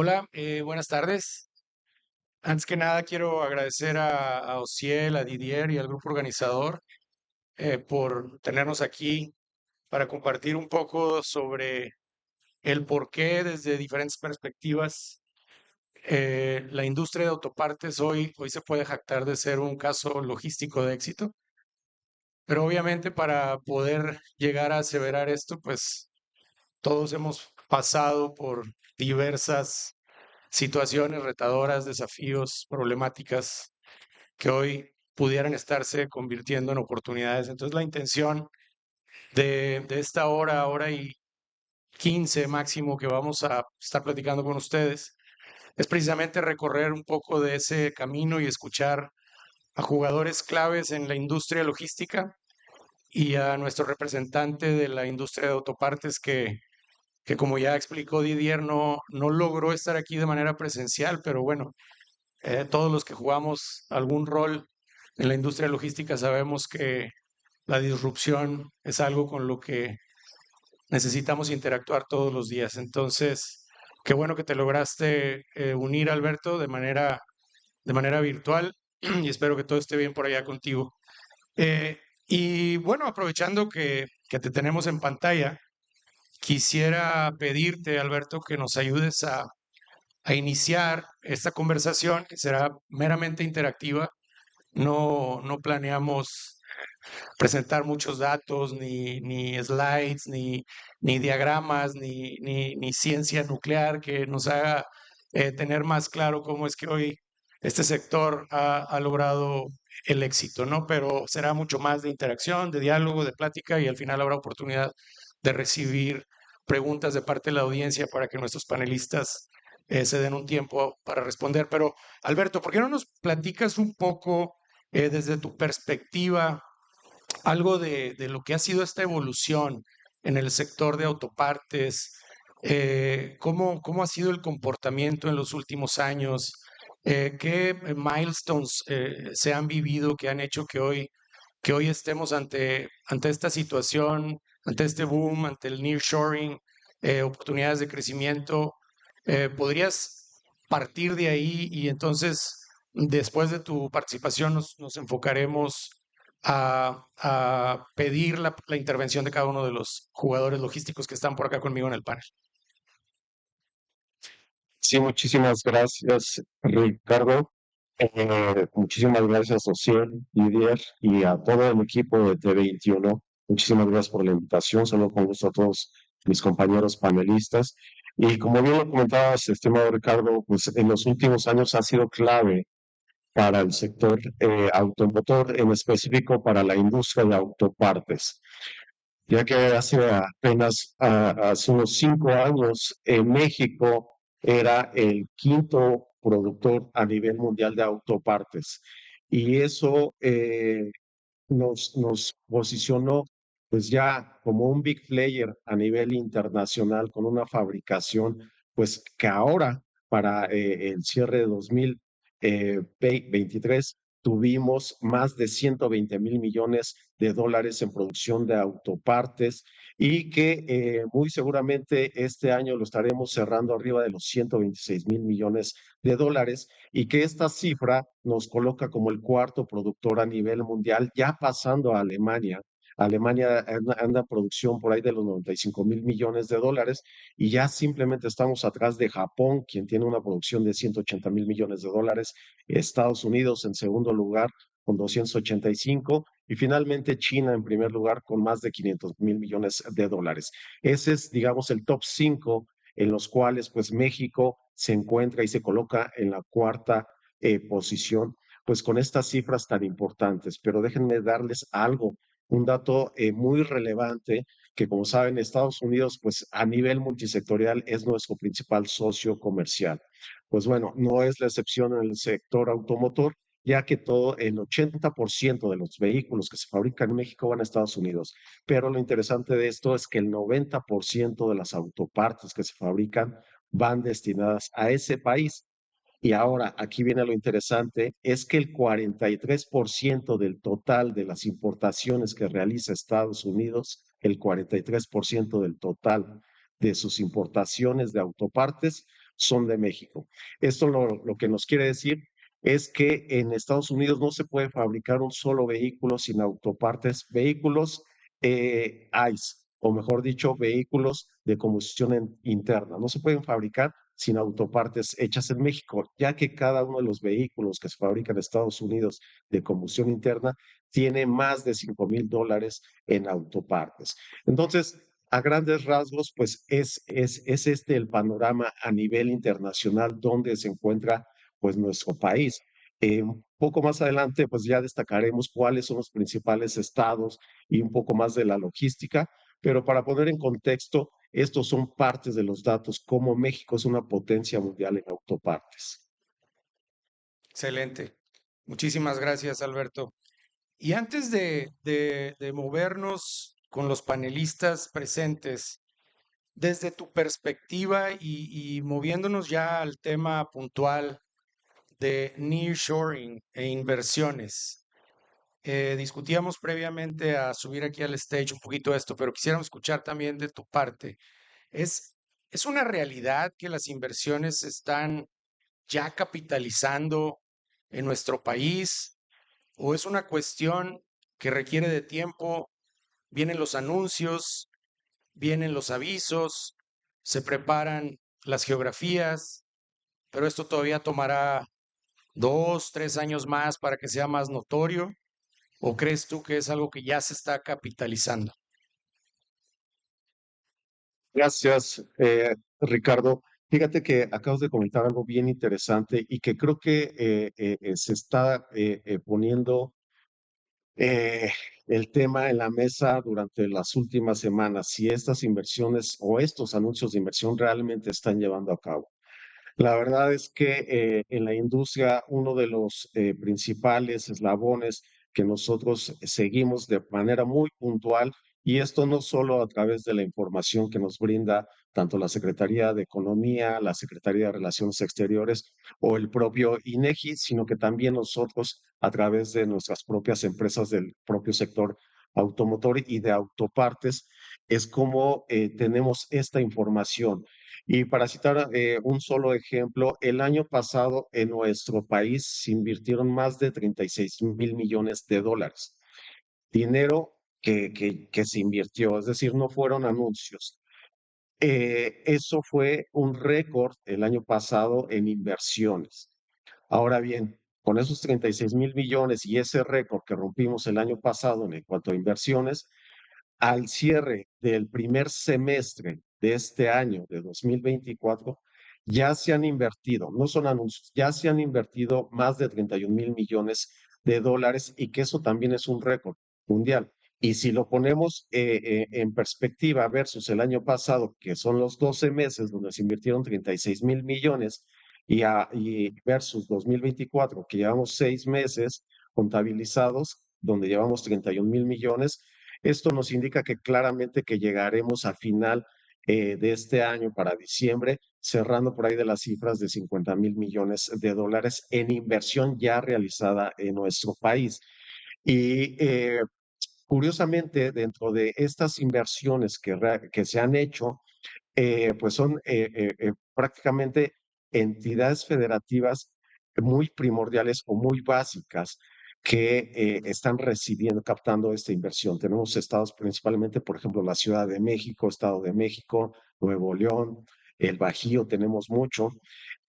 Hola, buenas tardes. Antes que nada, quiero agradecer a Ociel, a Didier y al grupo organizador por tenernos aquí para compartir un poco sobre el por qué desde diferentes perspectivas la industria de autopartes hoy se puede jactar de ser un caso logístico de éxito, pero obviamente para poder llegar a aseverar esto, pues todos hemos pasado por diversas situaciones retadoras, desafíos, problemáticas que hoy pudieran estarse convirtiendo en oportunidades. Entonces, la intención de esta hora y 15 máximo que vamos a estar platicando con ustedes es precisamente recorrer un poco de ese camino y escuchar a jugadores claves en la industria logística y a nuestro representante de la industria de autopartes que como ya explicó Didier, no logró estar aquí de manera presencial, pero bueno, todos los que jugamos algún rol en la industria logística sabemos que la disrupción es algo con lo que necesitamos interactuar todos los días. Entonces, qué bueno que te lograste unir, Alberto, de manera virtual y espero que todo esté bien por allá contigo. Eh, y bueno, aprovechando que te tenemos en pantalla, quisiera pedirte, Alberto, que nos ayudes a iniciar esta conversación que será meramente interactiva. No planeamos presentar muchos datos, ni slides, ni diagramas, ni ciencia nuclear que nos haga tener más claro cómo es que hoy este sector ha logrado el éxito, ¿no? Pero será mucho más de interacción, de diálogo, de plática y al final habrá oportunidad de recibir preguntas de parte de la audiencia para que nuestros panelistas se den un tiempo para responder. Pero, Alberto, ¿por qué no nos platicas un poco desde tu perspectiva algo de lo que ha sido esta evolución en el sector de autopartes? ¿Cómo ha sido el comportamiento en los últimos años? ¿Qué milestones se han vivido que han hecho que hoy estemos ante esta situación, ante este boom, ante el nearshoring, oportunidades de crecimiento? ¿Podrías partir de ahí y entonces, después de tu participación, nos enfocaremos a pedir la intervención de cada uno de los jugadores logísticos que están por acá conmigo en el panel? Sí, muchísimas gracias, Ricardo. Muchísimas gracias, Ociel, Didier, y a todo el equipo de T21. Muchísimas gracias por la invitación. Saludo con gusto a todos mis compañeros panelistas. Y como bien lo comentabas, estimado Ricardo, pues en los últimos años ha sido clave para el sector automotor, en específico para la industria de autopartes, ya que hace unos 5 años, en México era el quinto productor a nivel mundial de autopartes. Y eso nos posicionó pues ya como un big player a nivel internacional con una fabricación pues que ahora para el cierre de 2023 tuvimos más de 120,000 millones de dólares en producción de autopartes y que muy seguramente este año lo estaremos cerrando arriba de los 126,000 millones de dólares y que esta cifra nos coloca como el cuarto productor a nivel mundial, ya pasando a Alemania. Alemania anda en producción por ahí de los 95,000 millones de dólares y ya simplemente estamos atrás de Japón, quien tiene una producción de 180,000 millones de dólares, Estados Unidos en segundo lugar con 285 y finalmente China en primer lugar con más de 500,000 millones de dólares. Ese es, digamos, el top 5 en los cuales pues México se encuentra y se coloca en la cuarta posición, pues con estas cifras tan importantes. Pero déjenme darles algo, un dato muy relevante, que como saben, Estados Unidos, pues a nivel multisectorial es nuestro principal socio comercial. Pues bueno, no es la excepción en el sector automotor, ya que todo el 80% de los vehículos que se fabrican en México van a Estados Unidos. Pero lo interesante de esto es que el 90% de las autopartes que se fabrican van destinadas a ese país. Y ahora, aquí viene lo interesante, es que el 43% del total de las importaciones que realiza Estados Unidos, el 43% del total de sus importaciones de autopartes son de México. Esto lo que nos quiere decir es que en Estados Unidos no se puede fabricar un solo vehículo sin autopartes, vehículos ICE, o mejor dicho, vehículos de combustión interna. No se pueden fabricar sin autopartes hechas en México, ya que cada uno de los vehículos que se fabrican en Estados Unidos de combustión interna tiene más de $5,000 en autopartes. Entonces, a grandes rasgos, pues es este el panorama a nivel internacional donde se encuentra pues nuestro país. Un poco más adelante, pues ya destacaremos cuáles son los principales estados y un poco más de la logística, pero para poner en contexto, estos son partes de los datos, cómo México es una potencia mundial en autopartes. Excelente. Muchísimas gracias, Alberto. Y antes de movernos con los panelistas presentes, desde tu perspectiva y moviéndonos ya al tema puntual de nearshoring e inversiones, discutíamos previamente a subir aquí al stage un poquito esto, pero quisiéramos escuchar también de tu parte. ¿Es, es una realidad que las inversiones se están ya capitalizando en nuestro país o es una cuestión que requiere de tiempo? Vienen los anuncios, vienen los avisos, se preparan las geografías, pero esto todavía tomará 2, 3 años más para que sea más notorio. ¿O crees tú que es algo que ya se está capitalizando? Gracias, Ricardo. Fíjate que acabas de comentar algo bien interesante y que creo que se está poniendo eh, el tema en la mesa durante las últimas semanas, si estas inversiones o estos anuncios de inversión realmente están llevando a cabo. La verdad es que en la industria uno de los principales eslabones que nosotros seguimos de manera muy puntual, y esto no solo a través de la información que nos brinda tanto la Secretaría de Economía, la Secretaría de Relaciones Exteriores o el propio INEGI, sino que también nosotros a través de nuestras propias empresas del propio sector automotor y de autopartes, es como tenemos esta información. Y para citar un solo ejemplo, el año pasado en nuestro país se invirtieron más de $36,000 millones. Dinero que se invirtió, es decir, no fueron anuncios. Eso fue un récord el año pasado en inversiones. Ahora bien, con esos 36,000 millones y ese récord que rompimos el año pasado en cuanto a inversiones, al cierre del primer semestre de este año, de 2024, ya se han invertido, no son anuncios, ya se han invertido más de $31,000 millones y que eso también es un récord mundial. Y si lo ponemos en perspectiva versus el año pasado, que son los 12 meses donde se invirtieron 36,000 millones, y versus 2024, que llevamos 6 meses contabilizados, donde llevamos 31,000 millones, esto nos indica que claramente que llegaremos a final de este año para diciembre, cerrando por ahí de las cifras de $50,000 millones en inversión ya realizada en nuestro país. Y curiosamente, dentro de estas inversiones que se han hecho, pues son prácticamente entidades federativas muy primordiales o muy básicas que están recibiendo, captando esta inversión. Tenemos estados principalmente, por ejemplo, la Ciudad de México, Estado de México, Nuevo León, el Bajío, tenemos mucho.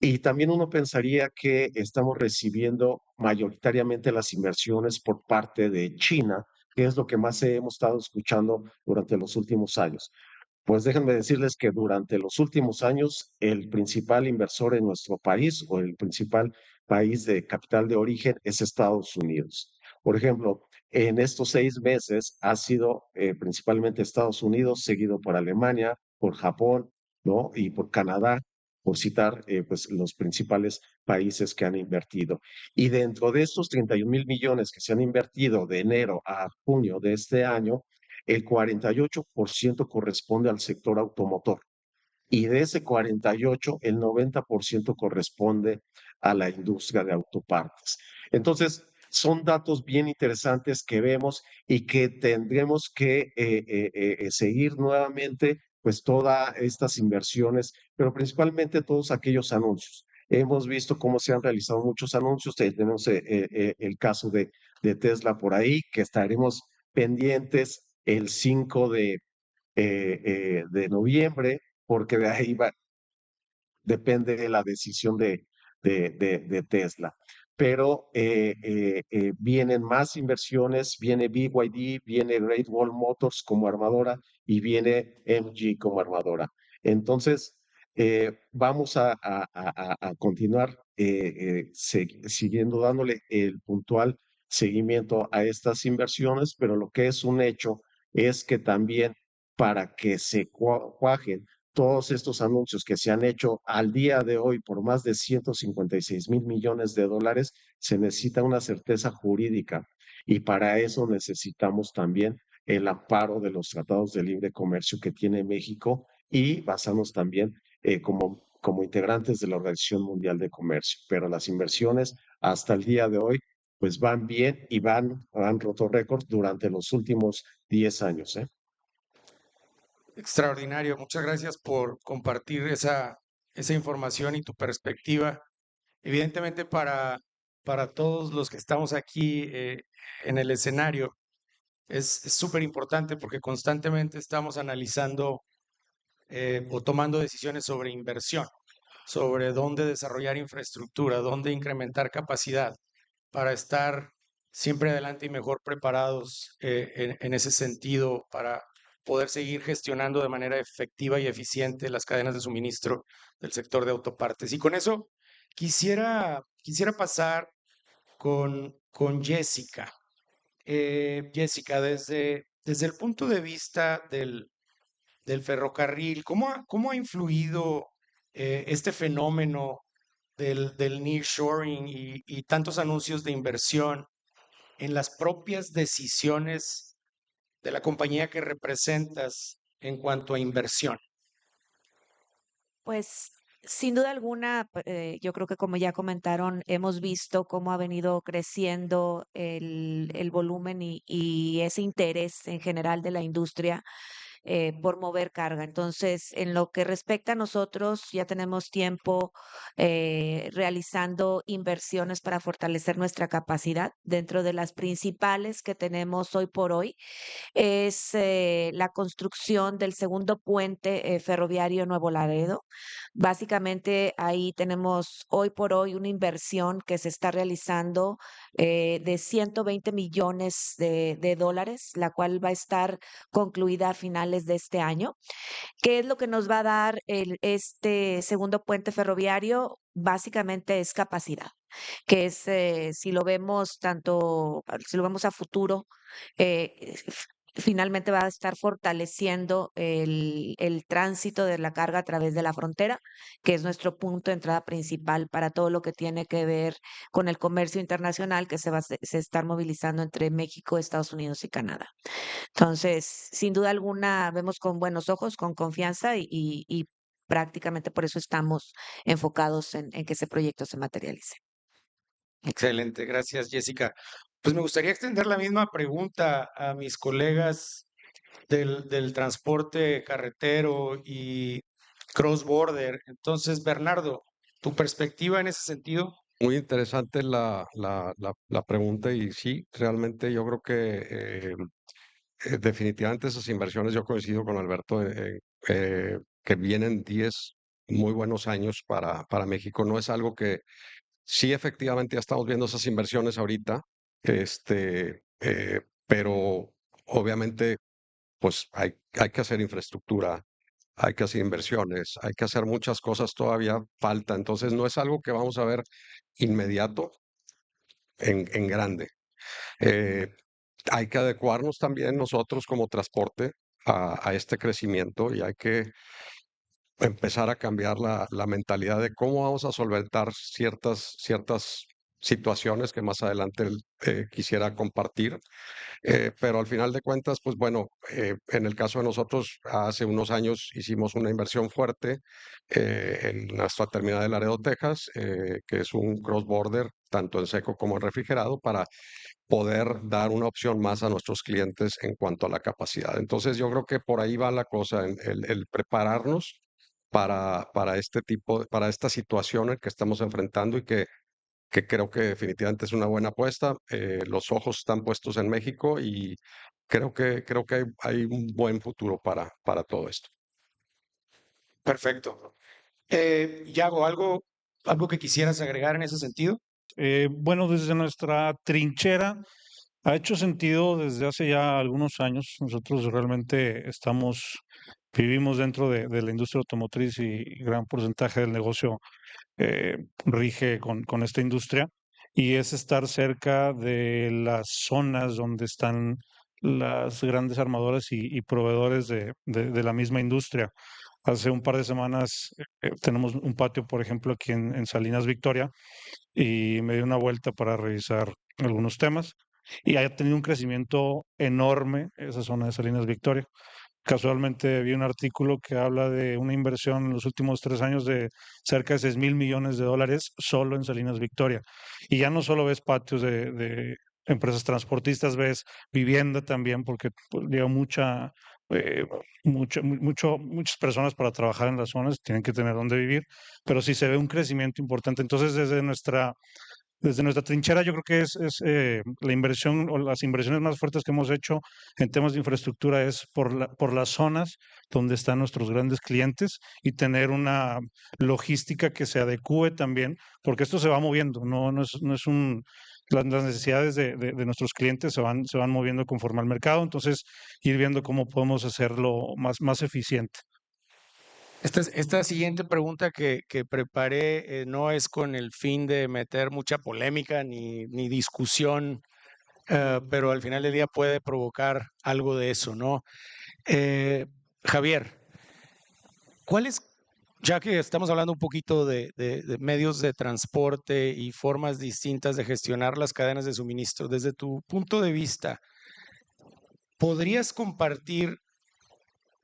Y también uno pensaría que estamos recibiendo mayoritariamente las inversiones por parte de China, que es lo que más hemos estado escuchando durante los últimos años. Pues déjenme decirles que durante los últimos años, el principal inversor en nuestro país o el principal país de capital de origen es Estados Unidos. Por ejemplo, en estos 6 meses ha sido principalmente Estados Unidos, seguido por Alemania, por Japón, ¿no? Y por Canadá, por citar pues los principales países que han invertido. Y dentro de estos 31,000 millones que se han invertido de enero a junio de este año, el 48% corresponde al sector automotor y de ese 48, el 90% corresponde a la industria de autopartes. Entonces, son datos bien interesantes que vemos y que tendremos que seguir nuevamente pues todas estas inversiones, pero principalmente todos aquellos anuncios. Hemos visto cómo se han realizado muchos anuncios. Tenemos el caso de Tesla por ahí, que estaremos pendientes el 5 de noviembre, porque de ahí depende de la decisión de Tesla. Pero vienen más inversiones, viene BYD, viene Great Wall Motors como armadora y viene MG como armadora. Entonces, vamos a continuar siguiendo dándole el puntual seguimiento a estas inversiones, pero lo que es un hecho es que también para que se cuajen todos estos anuncios que se han hecho al día de hoy por más de 156.000 millones de dólares, se necesita una certeza jurídica y para eso necesitamos también el amparo de los tratados de libre comercio que tiene México y basarnos también como integrantes de la Organización Mundial de Comercio. Pero las inversiones hasta el día de hoy pues van bien y han roto récords durante los últimos 10 años, ¿eh? Extraordinario. Muchas gracias por compartir esa información y tu perspectiva. Evidentemente para todos los que estamos aquí en el escenario es súper importante porque constantemente estamos analizando o tomando decisiones sobre inversión, sobre dónde desarrollar infraestructura, dónde incrementar capacidad para estar siempre adelante y mejor preparados en ese sentido para poder seguir gestionando de manera efectiva y eficiente las cadenas de suministro del sector de autopartes. Y con eso quisiera pasar con Jessica. Jessica, desde el punto de vista del ferrocarril, cómo ha influido este fenómeno del nearshoring y tantos anuncios de inversión en las propias decisiones de la compañía que representas en cuanto a inversión? Pues sin duda alguna, yo creo que como ya comentaron, hemos visto cómo ha venido creciendo el volumen y ese interés en general de la industria por mover carga. Entonces, en lo que respecta a nosotros, ya tenemos tiempo realizando inversiones para fortalecer nuestra capacidad. Dentro de las principales que tenemos hoy por hoy es la construcción del segundo puente ferroviario Nuevo Laredo. Básicamente ahí tenemos hoy por hoy una inversión que se está realizando de 120 millones de dólares, la cual va a estar concluida a finales de este año. ¿Qué es lo que nos va a dar este segundo puente ferroviario? Básicamente es capacidad, que es, si lo vemos si lo vemos a futuro, finalmente va a estar fortaleciendo el tránsito de la carga a través de la frontera, que es nuestro punto de entrada principal para todo lo que tiene que ver con el comercio internacional que se está movilizando entre México, Estados Unidos y Canadá. Entonces, sin duda alguna, vemos con buenos ojos, con confianza y prácticamente por eso estamos enfocados en que ese proyecto se materialice. Excelente, gracias Jessica. Pues me gustaría extender la misma pregunta a mis colegas del transporte carretero y cross-border. Entonces, Bernardo, ¿tu perspectiva en ese sentido? Muy interesante la pregunta y sí, realmente yo creo que definitivamente esas inversiones, yo coincido con Alberto, que vienen 10 muy buenos años para México. No es algo que sí, efectivamente ya estamos viendo esas inversiones ahorita, pero obviamente pues hay que hacer infraestructura, hay que hacer inversiones, hay que hacer muchas cosas, todavía falta. Entonces no es algo que vamos a ver inmediato en grande. Eh, Hay que adecuarnos también nosotros como transporte a este crecimiento y hay que empezar a cambiar la mentalidad de cómo vamos a solventar ciertas situaciones que más adelante quisiera compartir. Pero al final de cuentas, pues bueno, en el caso de nosotros, hace unos años hicimos una inversión fuerte en nuestra terminal de Laredo, Texas, que es un cross-border tanto en seco como en refrigerado, para poder dar una opción más a nuestros clientes en cuanto a la capacidad. Entonces, yo creo que por ahí va la cosa, el prepararnos para este tipo, para esta situación en que estamos enfrentando y que creo que definitivamente es una buena apuesta. Los ojos están puestos en México y creo que hay un buen futuro para todo esto. Perfecto. Yago, algo que quisieras agregar en ese sentido? Bueno, desde nuestra trinchera ha hecho sentido desde hace ya algunos años. Nosotros realmente vivimos dentro de la industria automotriz y gran porcentaje del negocio rige con esta industria y es estar cerca de las zonas donde están las grandes armadoras y proveedores de la misma industria. Hace un par de semanas tenemos un patio, por ejemplo, aquí en Salinas Victoria, y me di una vuelta para revisar algunos temas y ha tenido un crecimiento enorme esa zona de Salinas Victoria. Casualmente vi un artículo que habla de una inversión en los últimos 3 años de cerca de $6,000 millones solo en Salinas Victoria. Y ya no solo ves patios de empresas transportistas, ves vivienda también, porque pues, llega eh, muchas personas para trabajar en las zonas, tienen que tener dónde vivir, pero sí se ve un crecimiento importante. Entonces, desde nuestra trinchera, yo creo que es la inversión o las inversiones más fuertes que hemos hecho en temas de infraestructura es por las zonas donde están nuestros grandes clientes y tener una logística que se adecue también, porque esto se va moviendo, las necesidades de nuestros clientes se van moviendo conforme al mercado, entonces ir viendo cómo podemos hacerlo más eficiente. Esta siguiente pregunta que preparé no es con el fin de meter mucha polémica ni discusión, pero al final del día puede provocar algo de eso, ¿no? Javier, ¿cuáles, ya que estamos hablando un poquito de medios de transporte y formas distintas de gestionar las cadenas de suministro, desde tu punto de vista, ¿podrías compartir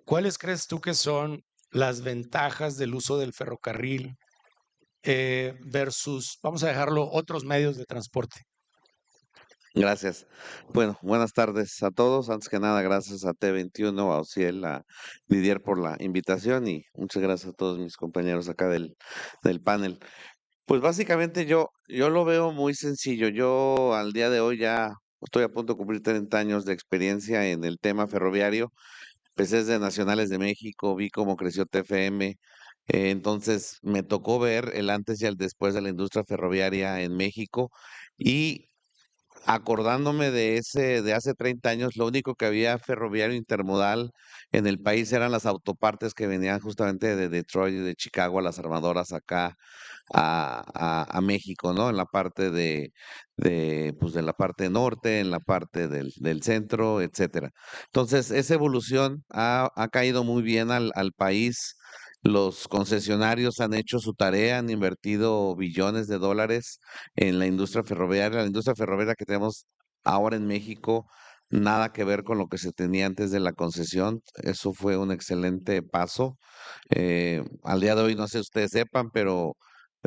cuáles crees tú que son las ventajas del uso del ferrocarril versus, vamos a dejarlo, otros medios de transporte? Gracias. Bueno, buenas tardes a todos. Antes que nada, gracias a T21, a Ociel, a Didier por la invitación y muchas gracias a todos mis compañeros acá del panel. Pues básicamente yo lo veo muy sencillo. Yo al día de hoy ya estoy a punto de cumplir 30 años de experiencia en el tema ferroviario. Empecé desde Nacionales de México, vi cómo creció TFM. Entonces me tocó ver el antes y el después de la industria ferroviaria en México y acordándome de hace 30 años, lo único que había ferroviario intermodal en el país eran las autopartes que venían justamente de Detroit y de Chicago a las armadoras acá a México, ¿no? En la parte pues de la parte norte, en la parte del centro, etcétera. Entonces, esa evolución ha caído muy bien al país. Los concesionarios han hecho su tarea, han invertido billones de dólares en la industria ferroviaria. La industria ferroviaria que tenemos ahora en México, nada que ver con lo que se tenía antes de la concesión. Eso fue un excelente paso. Al día de hoy, no sé si ustedes sepan, pero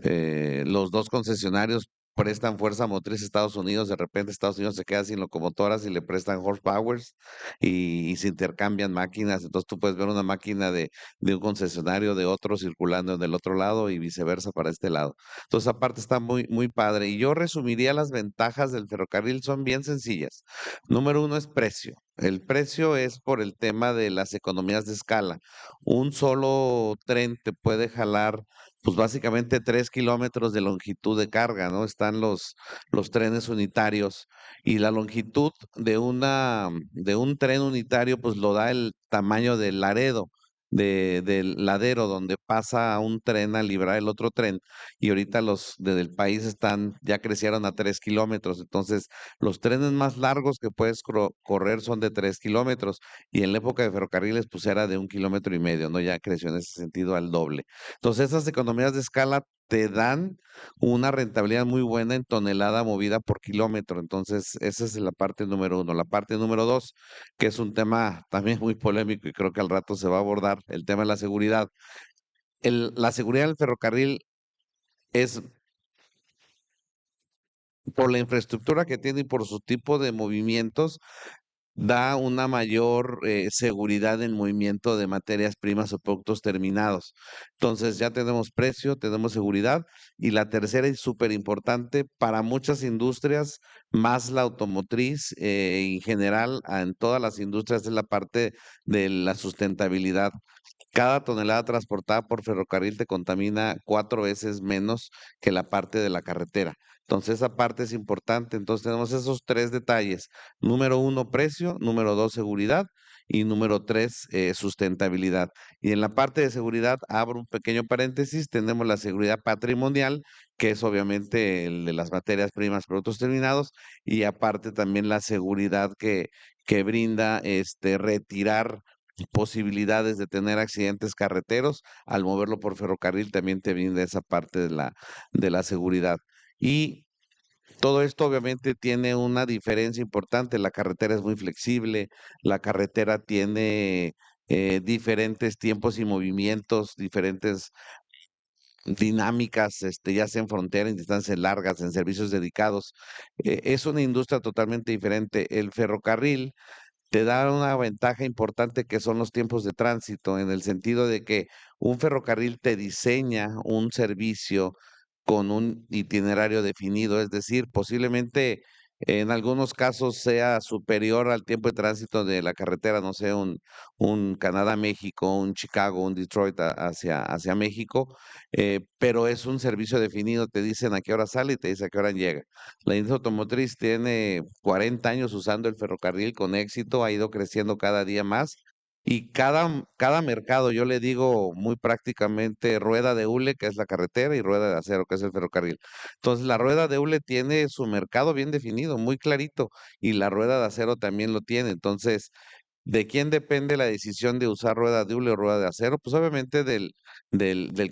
los dos concesionarios prestan fuerza motriz a Estados Unidos. De repente Estados Unidos se queda sin locomotoras y le prestan horsepowers y se intercambian máquinas. Entonces tú puedes ver una máquina de un concesionario de otro circulando en el otro lado y viceversa para este lado. Entonces, aparte está muy, muy padre. Y yo resumiría las ventajas del ferrocarril, son bien sencillas. Número uno es precio. El precio es por el tema de las economías de escala. Un solo tren te puede jalar, pues básicamente 3 kilómetros de longitud de carga, ¿no? Están los trenes unitarios y la longitud de un tren unitario, pues lo da el tamaño del Laredo del ladero donde pasa un tren a librar el otro tren y ahorita los del país ya crecieron a 3 kilómetros, entonces los trenes más largos que puedes correr son de 3 kilómetros y en la época de ferrocarriles pues era de 1,5 kilómetros, ¿no? Ya creció en ese sentido al doble. Entonces esas economías de escala te dan una rentabilidad muy buena en tonelada movida por kilómetro. Entonces, esa es la parte número uno. La parte número dos, que es un tema también muy polémico y creo que al rato se va a abordar, el tema de la seguridad. La seguridad del ferrocarril es por la infraestructura que tiene y por su tipo de movimientos, da una mayor seguridad en movimiento de materias primas o productos terminados. Entonces ya tenemos precio, tenemos seguridad y la tercera y súper importante para muchas industrias, más la automotriz en general, en todas las industrias es la parte de la sustentabilidad. Cada tonelada transportada por ferrocarril te contamina 4 veces menos que la parte de la carretera. Entonces, esa parte es importante. Entonces, tenemos esos tres detalles. Número uno, precio. Número dos, seguridad. Y número tres, sustentabilidad. Y en la parte de seguridad, abro un pequeño paréntesis, tenemos la seguridad patrimonial, que es obviamente el de las materias primas, productos terminados, y aparte también la seguridad que brinda retirar posibilidades de tener accidentes carreteros, al moverlo por ferrocarril también te brinda esa parte de la seguridad. Y todo esto obviamente tiene una diferencia importante. La carretera es muy flexible, la carretera tiene diferentes tiempos y movimientos, diferentes dinámicas, ya sea en frontera, en distancias largas, en servicios dedicados. Es una industria totalmente diferente. El ferrocarril te da una ventaja importante que son los tiempos de tránsito, en el sentido de que un ferrocarril te diseña un servicio con un itinerario definido, es decir, posiblemente en algunos casos sea superior al tiempo de tránsito de la carretera, no sé, un Canadá-México, un Chicago, un Detroit hacia México, pero es un servicio definido, te dicen a qué hora sale y te dice a qué hora llega. La industria automotriz tiene 40 años usando el ferrocarril con éxito, ha ido creciendo cada día más y cada mercado, yo le digo muy prácticamente rueda de hule, que es la carretera, y rueda de acero, que es el ferrocarril. Entonces, la rueda de hule tiene su mercado bien definido, muy clarito, y la rueda de acero también lo tiene. Entonces, ¿de quién depende la decisión de usar rueda de hule o rueda de acero? Pues obviamente del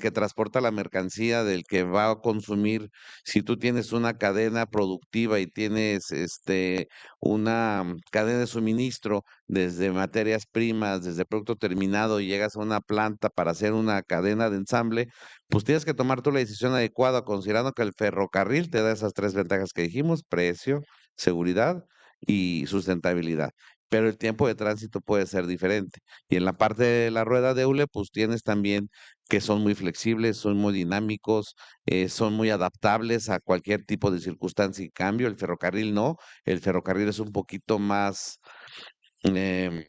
que transporta la mercancía, del que va a consumir. Si tú tienes una cadena productiva y tienes una cadena de suministro desde materias primas, desde producto terminado y llegas a una planta para hacer una cadena de ensamble, pues tienes que tomar tú la decisión adecuada, considerando que el ferrocarril te da esas tres ventajas que dijimos: precio, seguridad y sustentabilidad, pero el tiempo de tránsito puede ser diferente. Y en la parte de la rueda de hule, pues tienes también que son muy flexibles, son muy dinámicos, son muy adaptables a cualquier tipo de circunstancia y cambio. El ferrocarril no, el ferrocarril es un poquito más, em,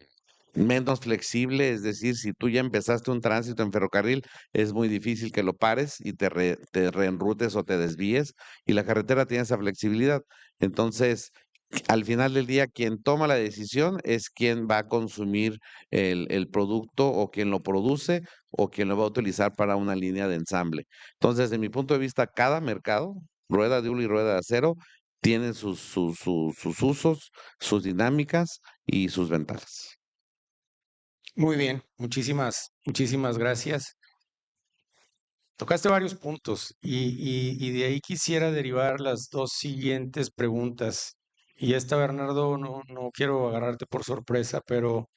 menos flexible, es decir, si tú ya empezaste un tránsito en ferrocarril, es muy difícil que lo pares y te reenrutes o te desvíes, y la carretera tiene esa flexibilidad. Entonces, al final del día, quien toma la decisión es quien va a consumir el producto, o quien lo produce, o quien lo va a utilizar para una línea de ensamble. Entonces, desde mi punto de vista, cada mercado, rueda de hule y rueda de acero, tienen sus usos, sus dinámicas y sus ventajas. Muy bien, muchísimas gracias. Tocaste varios puntos y de ahí quisiera derivar las dos siguientes preguntas. Y esta, Bernardo, no quiero agarrarte por sorpresa, pero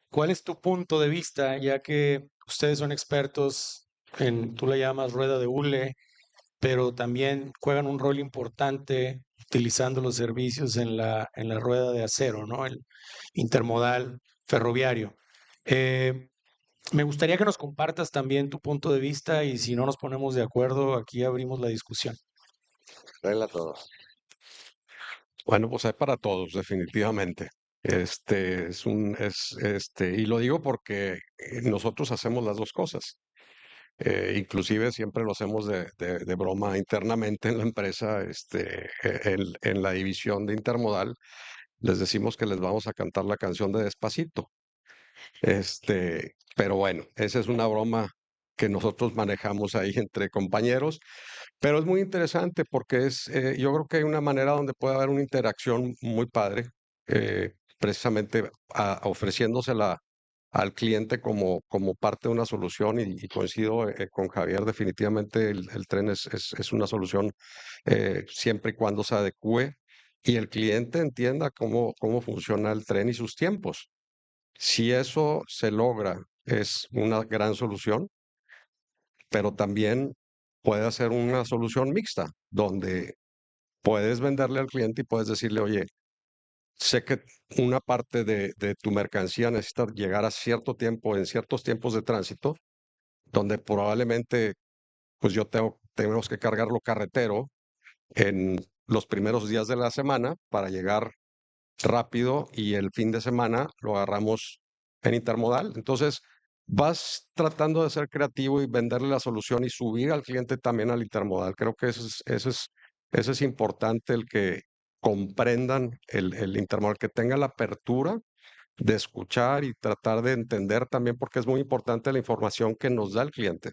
¿cuál es tu punto de vista, ya que ustedes son expertos en, tú le llamas rueda de hule, pero también juegan un rol importante utilizando los servicios en la rueda de acero, ¿no? El intermodal ferroviario. Eh, Me gustaría que nos compartas también tu punto de vista y si no nos ponemos de acuerdo, aquí abrimos la discusión. Regla todos. Bueno, pues hay para todos, definitivamente. Y lo digo porque nosotros hacemos las dos cosas. Inclusive siempre lo hacemos de broma internamente en la empresa, en la división de Intermodal, les decimos que les vamos a cantar la canción de Despacito. Pero bueno, esa es una broma que nosotros manejamos ahí entre compañeros, pero es muy interesante porque yo creo que hay una manera donde puede haber una interacción muy padre, precisamente ofreciéndosela al cliente como parte de una solución y coincido con Javier, definitivamente el tren es una solución siempre y cuando se adecue y el cliente entienda cómo funciona el tren y sus tiempos. Si eso se logra, es una gran solución, pero también puede ser una solución mixta, donde puedes venderle al cliente y puedes decirle, oye, sé que una parte de tu mercancía necesita llegar a cierto tiempo, en ciertos tiempos de tránsito, donde probablemente pues tenemos que cargarlo carretero en los primeros días de la semana para llegar rápido y el fin de semana lo agarramos en intermodal. Entonces, vas tratando de ser creativo y venderle la solución y subir al cliente también al intermodal. Creo que eso es importante, el que comprendan el intermodal, que tenga la apertura de escuchar y tratar de entender también, porque es muy importante la información que nos da el cliente.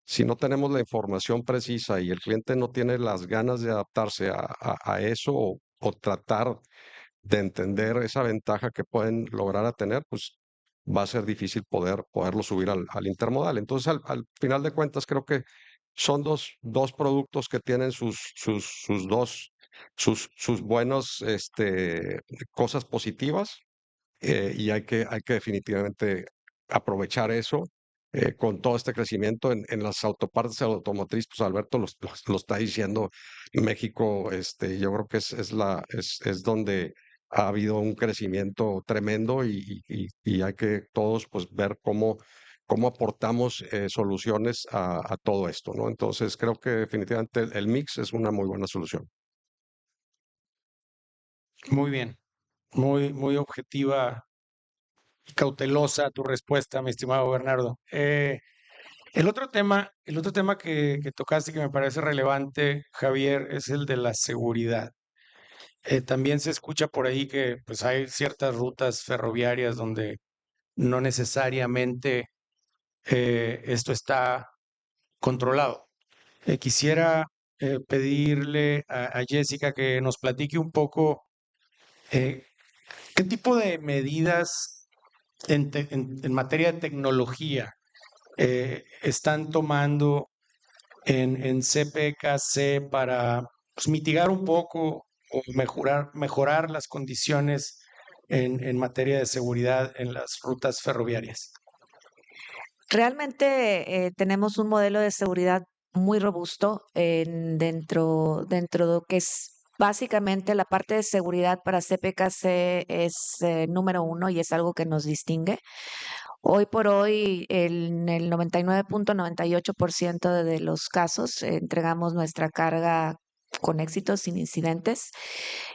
Si no tenemos la información precisa y el cliente no tiene las ganas de adaptarse a eso o tratar de entender esa ventaja que pueden lograr a tener, pues va a ser difícil poderlo subir al intermodal. Entonces, al final de cuentas, creo que son dos productos que tienen sus buenos cosas positivas, y hay que definitivamente aprovechar eso. Con todo este crecimiento en las autopartes automotriz, pues Alberto lo está diciendo, México, yo creo que es donde ha habido un crecimiento tremendo y hay que todos pues ver cómo aportamos soluciones a todo esto, ¿no? Entonces creo que definitivamente el mix es una muy buena solución. Muy bien, muy objetiva y cautelosa tu respuesta, mi estimado Bernardo. El otro tema que tocaste que me parece relevante, Javier, es el de la seguridad. También se escucha por ahí que pues hay ciertas rutas ferroviarias donde no necesariamente esto está controlado. Quisiera pedirle a Jessica que nos platique un poco eh, qué tipo de medidas en materia de tecnología están tomando en CPKC para pues, mitigar un poco o mejorar las condiciones en materia de seguridad en las rutas ferroviarias. Realmente tenemos un modelo de seguridad muy robusto dentro de lo que es básicamente la parte de seguridad para CPKC es número uno y es algo que nos distingue. Hoy por hoy, en el 99.98% de los casos, entregamos nuestra carga con éxito, sin incidentes.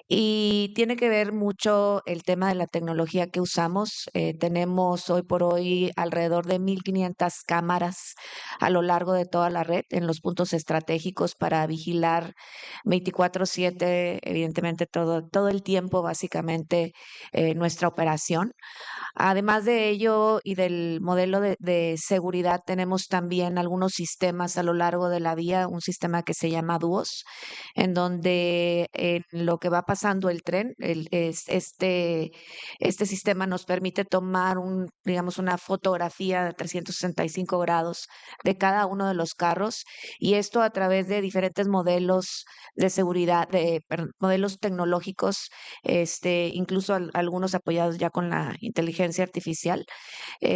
Y tiene que ver mucho el tema de la tecnología que usamos. Tenemos hoy por hoy alrededor de 1,500 cámaras a lo largo de toda la red en los puntos estratégicos para vigilar 24/7, evidentemente todo el tiempo, básicamente, nuestra operación. Además de ello y del modelo de seguridad, tenemos también algunos sistemas a lo largo de la vía, un sistema que se llama DUOS, en donde en lo que va pasando el tren, este sistema nos permite tomar digamos, una fotografía de 365 grados de cada uno de los carros, y esto a través de diferentes modelos de seguridad, modelos tecnológicos, incluso algunos apoyados ya con la inteligencia artificial,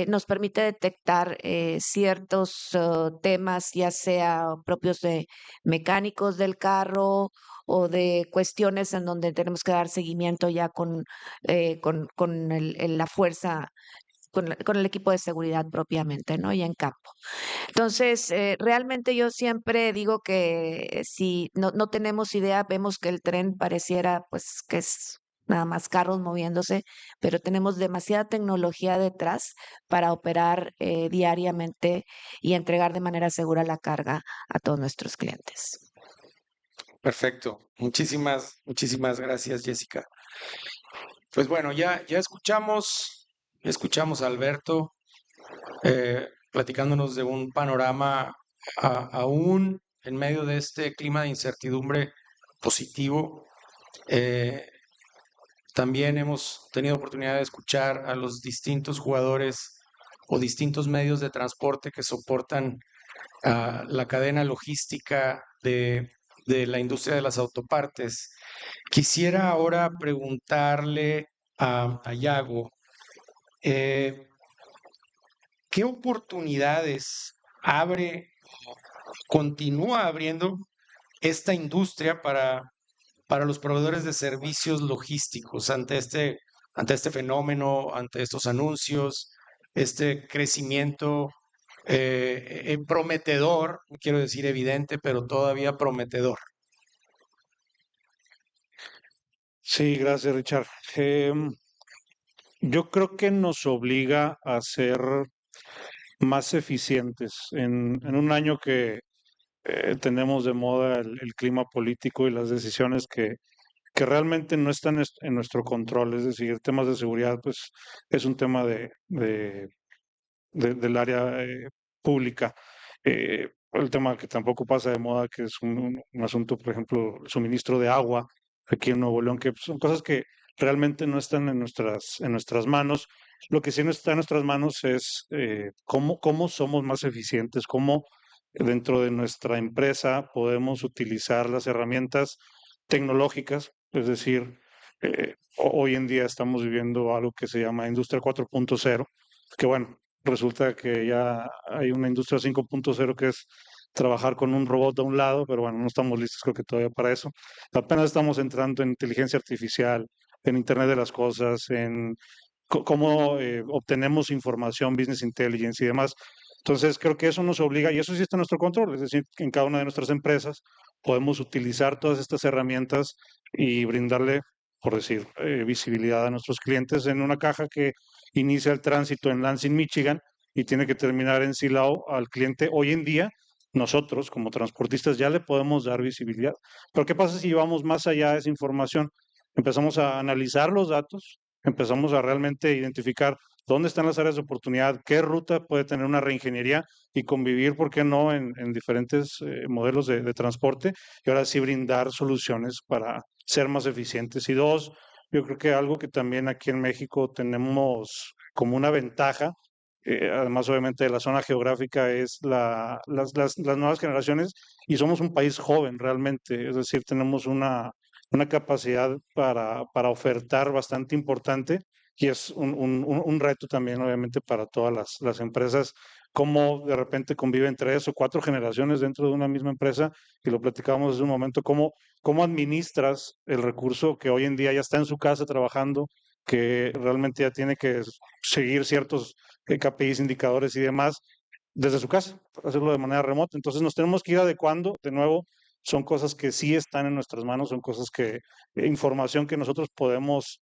nos permite detectar ciertos temas, ya sea propios de mecánicos del carro o de cuestiones en donde tenemos que dar seguimiento ya con la fuerza, con el equipo de seguridad propiamente, ¿no? Ya en campo. Entonces, realmente yo siempre digo que si no tenemos idea, vemos que el tren pareciera pues que es nada más carros moviéndose, pero tenemos demasiada tecnología detrás para operar diariamente y entregar de manera segura la carga a todos nuestros clientes. Perfecto. Muchísimas gracias, Jessica. Pues bueno, ya escuchamos a Alberto platicándonos de un panorama aún en medio de este clima de incertidumbre positivo. Eh, También hemos tenido oportunidad de escuchar a los distintos jugadores o distintos medios de transporte que soportan la cadena logística de la industria de las autopartes. Quisiera ahora preguntarle a Yago, eh, ¿qué oportunidades continúa abriendo esta industria para para los proveedores de servicios logísticos ante este fenómeno, ante estos anuncios, este crecimiento prometedor, no quiero decir evidente, pero todavía prometedor? Sí, gracias, Richard. Yo creo que nos obliga a ser más eficientes en un año que tenemos de moda el clima político y las decisiones que realmente no están en nuestro control. Es decir, temas de seguridad, pues es un tema del área pública. El tema que tampoco pasa de moda, que es un asunto, por ejemplo, el suministro de agua aquí en Nuevo León, que son cosas que realmente no están en nuestras manos. Lo que sí no está en nuestras manos es cómo somos más eficientes, cómo dentro de nuestra empresa podemos utilizar las herramientas tecnológicas, es decir, hoy en día estamos viviendo algo que se llama Industria 4.0, que bueno, resulta que ya hay una industria 5.0 que es trabajar con un robot a un lado, pero bueno, no estamos listos creo que todavía para eso. Apenas estamos entrando en inteligencia artificial, en Internet de las Cosas, en cómo obtenemos información, business intelligence y demás. Entonces, creo que eso nos obliga, y eso sí está en nuestro control, es decir, que en cada una de nuestras empresas podemos utilizar todas estas herramientas y brindarle, por decir, visibilidad a nuestros clientes en una caja que inicia el tránsito en Lansing, Michigan, y tiene que terminar en Silao al cliente. Hoy en día, nosotros como transportistas ya le podemos dar visibilidad. Pero ¿qué pasa si llevamos más allá de esa información? Empezamos a analizar los datos, empezamos a realmente identificar dónde están las áreas de oportunidad, qué ruta puede tener una reingeniería y convivir, ¿por qué no?, en diferentes modelos de transporte, y ahora sí brindar soluciones para ser más eficientes. Y dos, yo creo que algo que también aquí en México tenemos como una ventaja, además obviamente de la zona geográfica, es las nuevas generaciones, y somos un país joven realmente, es decir, tenemos una capacidad para ofertar bastante importante, y es un reto también obviamente para todas las empresas, cómo de repente conviven 3 o 4 generaciones dentro de una misma empresa, y lo platicábamos hace un momento, cómo administras el recurso que hoy en día ya está en su casa trabajando, que realmente ya tiene que seguir ciertos KPIs, indicadores y demás desde su casa, hacerlo de manera remota. Entonces nos tenemos que ir adecuando. De nuevo, son cosas que sí están en nuestras manos, son cosas información que nosotros podemos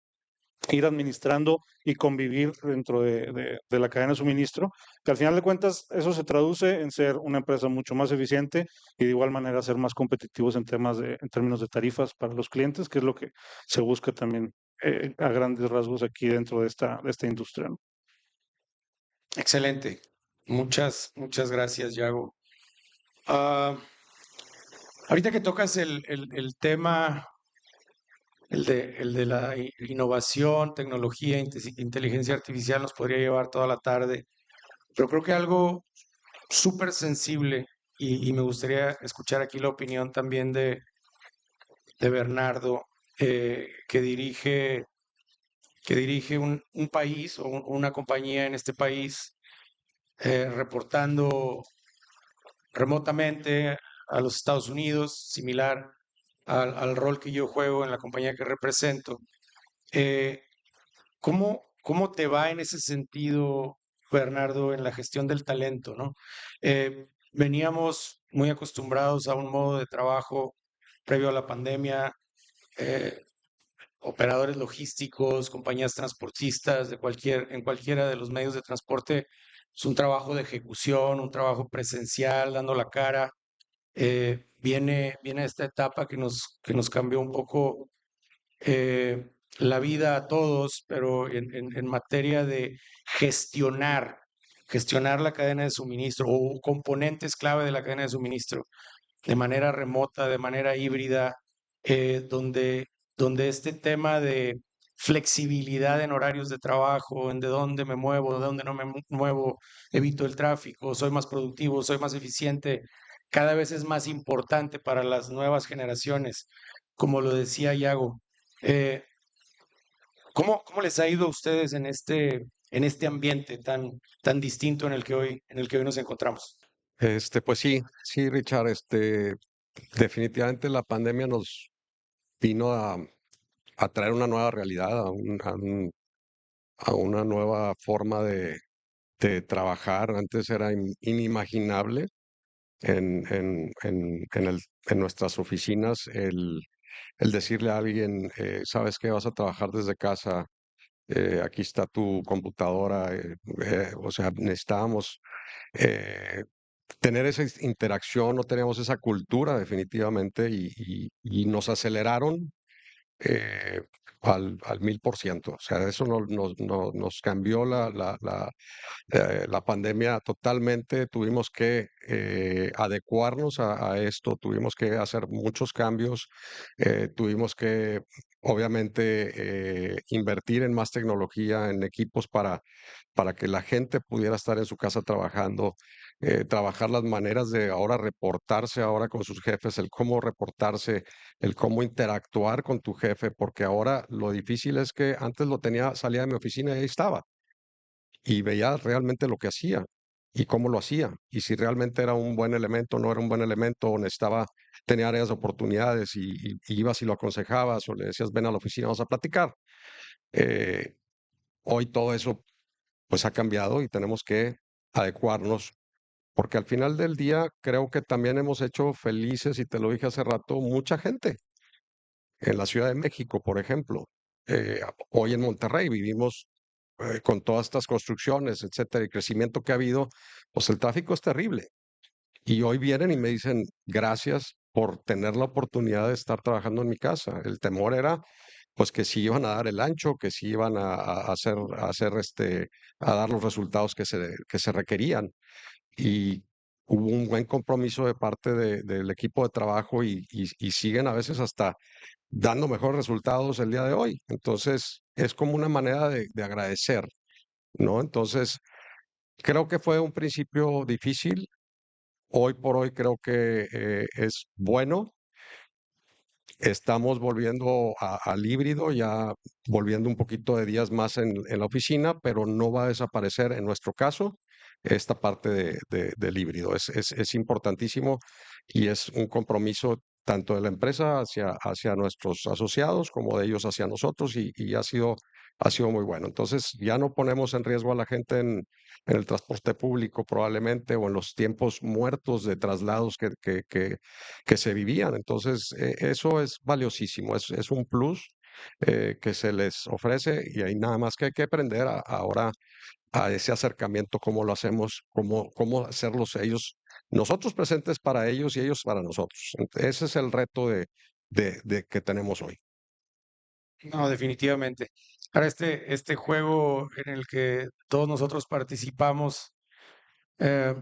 ir administrando y convivir dentro de la cadena de suministro, que al final de cuentas eso se traduce en ser una empresa mucho más eficiente y de igual manera ser más competitivos en términos de tarifas para los clientes, que es lo que se busca también a grandes rasgos aquí dentro de esta industria, ¿no? Excelente. Muchas gracias, Yago. Ah, ahorita que tocas el tema, el de la innovación, tecnología, inteligencia artificial, nos podría llevar toda la tarde, pero creo que algo súper sensible, y me gustaría escuchar aquí la opinión también de Bernardo, que dirige un país o una compañía en este país, reportando remotamente a los Estados Unidos, similar al rol que yo juego en la compañía que represento. Eh, ¿Cómo te va en ese sentido, Bernardo, en la gestión del talento, ¿no? Veníamos muy acostumbrados a un modo de trabajo previo a la pandemia, eh, operadores logísticos, compañías transportistas, en cualquiera de los medios de transporte, es un trabajo de ejecución, un trabajo presencial, dando la cara. Viene esta etapa que nos cambió un poco eh, la vida a todos, pero en materia de gestionar, gestionar la cadena de suministro o componentes clave de la cadena de suministro de manera remota, de manera híbrida, donde este tema de flexibilidad en horarios de trabajo, en de dónde me muevo, de dónde no me muevo, evito el tráfico, soy más productivo, soy más eficiente, cada vez es más importante para las nuevas generaciones, como lo decía Yago. Eh, ¿Cómo les ha ido a ustedes en este ambiente tan distinto en el que hoy nos encontramos? Pues sí, sí, Richard, definitivamente la pandemia vino a traer una nueva realidad, a una nueva forma de trabajar. Antes era inimaginable en nuestras oficinas el decirle a alguien, sabes que vas a trabajar desde casa, aquí está tu computadora, o sea, necesitábamos eh, tener esa interacción, no teníamos esa cultura definitivamente y nos aceleraron eh, al 1000%. O sea, eso nos cambió la pandemia totalmente. Tuvimos que adecuarnos a esto, tuvimos que hacer muchos cambios, tuvimos que, obviamente, invertir en más tecnología, en equipos para que la gente pudiera estar en su casa trabajando, trabajar las maneras de ahora reportarse ahora con sus jefes, el cómo reportarse, el cómo interactuar con tu jefe, porque ahora lo difícil es que antes lo tenía, salía de mi oficina y ahí estaba y veía realmente lo que hacía y cómo lo hacía, y si realmente era un buen elemento, no era un buen elemento, o necesitaba, tenía áreas de oportunidades y ibas y lo aconsejabas o le decías, ven a la oficina, vamos a platicar. Eh, Hoy todo eso pues ha cambiado y tenemos que adecuarnos, porque al final del día creo que también hemos hecho felices, y te lo dije hace rato, mucha gente. En la Ciudad de México, por ejemplo, hoy en Monterrey vivimos con todas estas construcciones, etcétera, y crecimiento que ha habido, pues el tráfico es terrible. Y hoy vienen y me dicen, gracias por tener la oportunidad de estar trabajando en mi casa. El temor era, pues, que si iban a dar el ancho, que si iban a dar los resultados que se requerían. Y hubo un buen compromiso de parte del equipo de trabajo y siguen a veces hasta dando mejores resultados el día de hoy. Entonces, es como una manera de agradecer, ¿no? Entonces, creo que fue un principio difícil. Hoy por hoy creo que es bueno. Estamos volviendo al híbrido, ya volviendo un poquito de días más en la oficina, pero no va a desaparecer en nuestro caso esta parte del híbrido. Es importantísimo y es un compromiso tanto de la empresa hacia nuestros asociados como de ellos hacia nosotros y ha sido muy bueno. Entonces ya no ponemos en riesgo a la gente en el transporte público probablemente o en los tiempos muertos de traslados que se vivían. Entonces, eso es valiosísimo, es un plus que se les ofrece y hay nada más que hay que aprender ahora a ese acercamiento, cómo lo hacemos, cómo hacerlos ellos, nosotros presentes para ellos y ellos para nosotros. Ese es el reto de que tenemos hoy. No, definitivamente. Ahora, este juego en el que todos nosotros participamos, eh,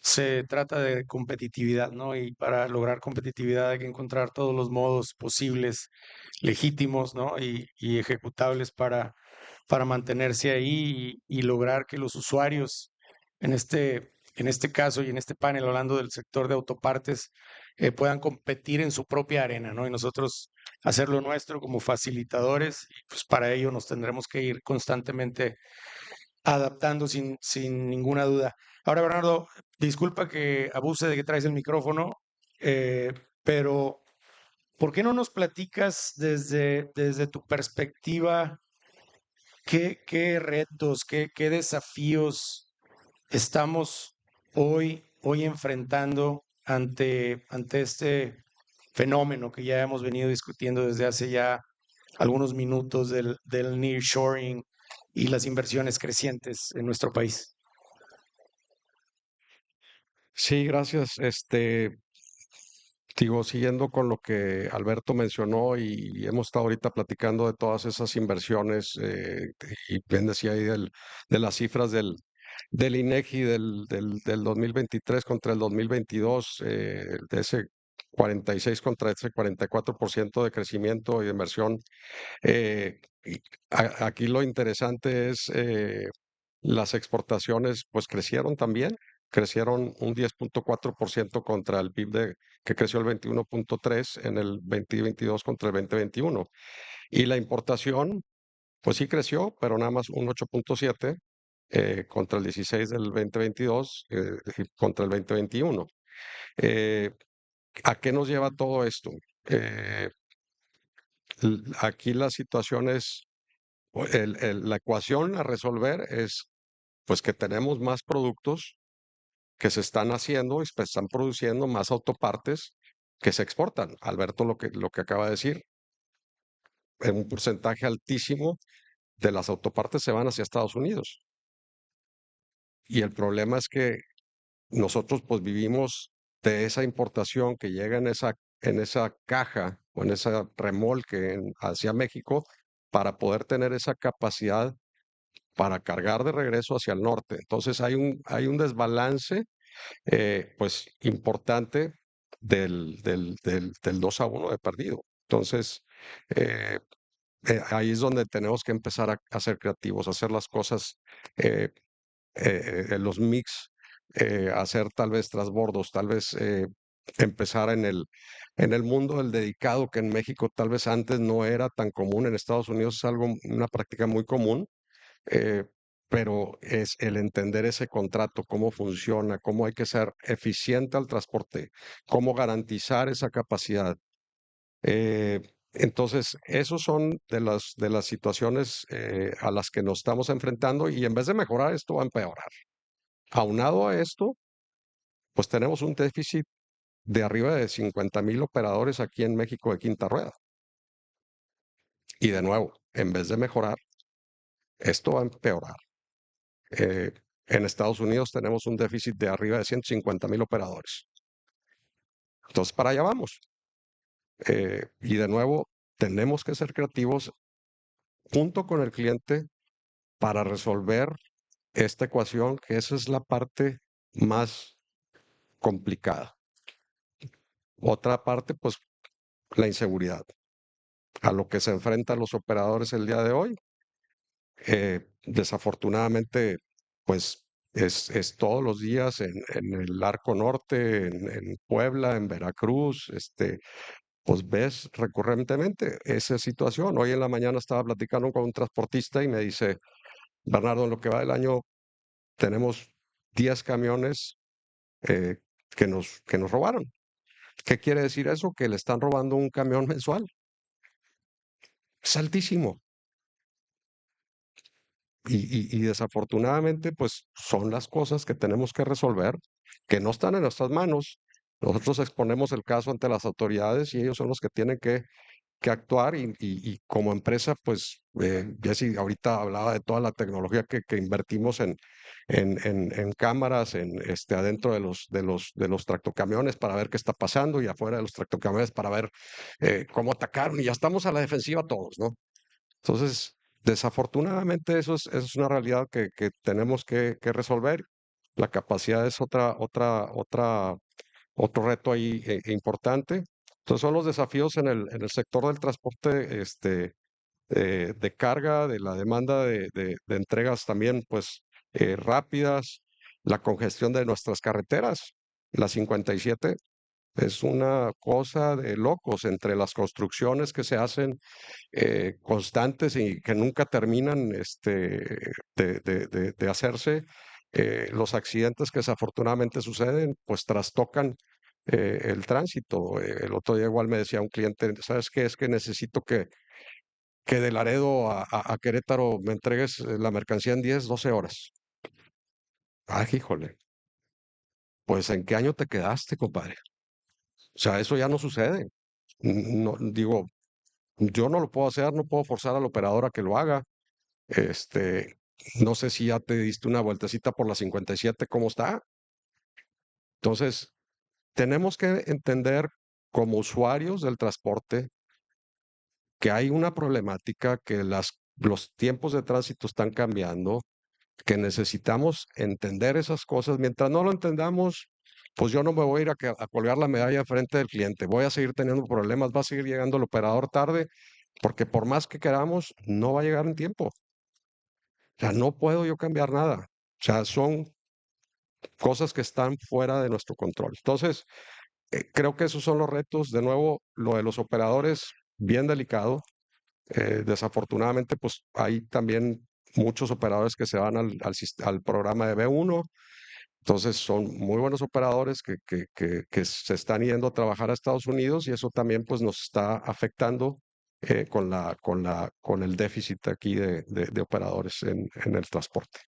se trata de competitividad, ¿no? Y para lograr competitividad hay que encontrar todos los modos posibles, legítimos, ¿no? Y ejecutables para mantenerse ahí y lograr que los usuarios, en este caso y en este panel, hablando del sector de autopartes, puedan competir en su propia arena, ¿no? Y nosotros hacer lo nuestro como facilitadores, y pues para ello nos tendremos que ir constantemente adaptando sin ninguna duda. Ahora, Bernardo, disculpa que abuse de que traes el micrófono, pero ¿por qué no nos platicas desde tu perspectiva qué retos, qué desafíos estamos hoy enfrentando ante este fenómeno que ya hemos venido discutiendo desde hace ya algunos minutos del nearshoring y las inversiones crecientes en nuestro país? Sí, gracias. Digo, siguiendo con lo que Alberto mencionó y hemos estado ahorita platicando de todas esas inversiones, y bien decía ahí de las cifras del INEGI del 2023 contra el 2022, de ese 46 contra ese 44% de crecimiento y de inversión. Aquí lo interesante es las exportaciones, pues crecieron también, crecieron un 10.4% contra el PIB que creció el 21.3 en el 2022 contra el 2021. Y la importación, pues sí creció, pero nada más un 8.7 contra el 16 del 2022 y contra el 2021. Eh, ¿A qué nos lleva todo esto? Eh, Aquí la situación es, la ecuación a resolver es pues que tenemos más productos que se están haciendo y se están produciendo más autopartes que se exportan. Alberto lo que acaba de decir, en un porcentaje altísimo de las autopartes se van hacia Estados Unidos. Y el problema es que nosotros pues vivimos de esa importación que llega en esa caja o en esa remolque hacia México para poder tener esa capacidad para cargar de regreso hacia el norte. Entonces hay un desbalance pues importante del 2-1 de perdido. Entonces, eh, ahí es donde tenemos que empezar a ser creativos, a hacer las cosas, eh, los mix, hacer tal vez transbordos, tal vez empezar en el mundo del dedicado, que en México tal vez antes no era tan común, en Estados Unidos es algo, una práctica muy común, eh, pero es el entender ese contrato, cómo funciona, cómo hay que ser eficiente al transporte, cómo garantizar esa capacidad. Eh, entonces, esos son de las situaciones a las que nos estamos enfrentando y en vez de mejorar, esto va a empeorar. Aunado a esto, pues tenemos un déficit de arriba de 50,000 operadores aquí en México de quinta rueda. Y de nuevo, en vez de mejorar, esto va a empeorar. Eh, en Estados Unidos tenemos un déficit de arriba de 150,000 operadores. Entonces, para allá vamos. Y de nuevo, tenemos que ser creativos junto con el cliente para resolver esta ecuación, que esa es la parte más complicada. Otra parte, pues, la inseguridad, a lo que se enfrentan los operadores el día de hoy. Desafortunadamente, pues es todos los días en el Arco Norte, en Puebla, en Veracruz, pues ves recurrentemente esa situación. Hoy en la mañana estaba platicando con un transportista y me dice, Bernardo, en lo que va del año tenemos 10 camiones eh, que nos robaron. ¿Qué quiere decir eso? Que le están robando un camión mensual. Es altísimo. Y desafortunadamente, pues son las cosas que tenemos que resolver, que no están en nuestras manos. Nosotros exponemos el caso ante las autoridades y ellos son los que tienen que actuar y como empresa, pues, Jessy ahorita hablaba de toda la tecnología que invertimos en cámaras, adentro de los tractocamiones para ver qué está pasando y afuera de los tractocamiones para ver cómo atacaron y ya estamos a la defensiva todos, ¿no? Entonces, desafortunadamente eso es una realidad que tenemos que resolver. La capacidad es otro reto ahí importante. Entonces, son los desafíos en el sector del transporte de carga, de la demanda de entregas también, pues, rápidas, la congestión de nuestras carreteras. La 57 es una cosa de locos entre las construcciones que se hacen constantes y que nunca terminan de hacerse. Los accidentes que desafortunadamente suceden, pues trastocan el tránsito. El otro día igual me decía un cliente, ¿sabes qué? Es que necesito que de Laredo a Querétaro me entregues la mercancía en 10, 12 horas. Ah, híjole, pues ¿en qué año te quedaste, compadre? O sea, eso ya no sucede. No, digo, yo no lo puedo hacer, no puedo forzar al operador a que lo haga. Este, no sé si ya te diste una vueltecita por la 57, ¿cómo está? Entonces, tenemos que entender como usuarios del transporte que hay una problemática, que los tiempos de tránsito están cambiando, que necesitamos entender esas cosas. Mientras no lo entendamos, pues yo no me voy a ir a colgar la medalla frente del cliente. Voy a seguir teniendo problemas, va a seguir llegando el operador tarde, porque por más que queramos, no va a llegar en tiempo. O sea, no puedo yo cambiar nada. O sea, son cosas que están fuera de nuestro control. Entonces, creo que esos son los retos. De nuevo, lo de los operadores, bien delicado. Desafortunadamente, pues hay también muchos operadores que se van al programa de B1. Entonces son muy buenos operadores que se están yendo a trabajar a Estados Unidos y eso también pues nos está afectando con el déficit aquí de operadores en el transporte.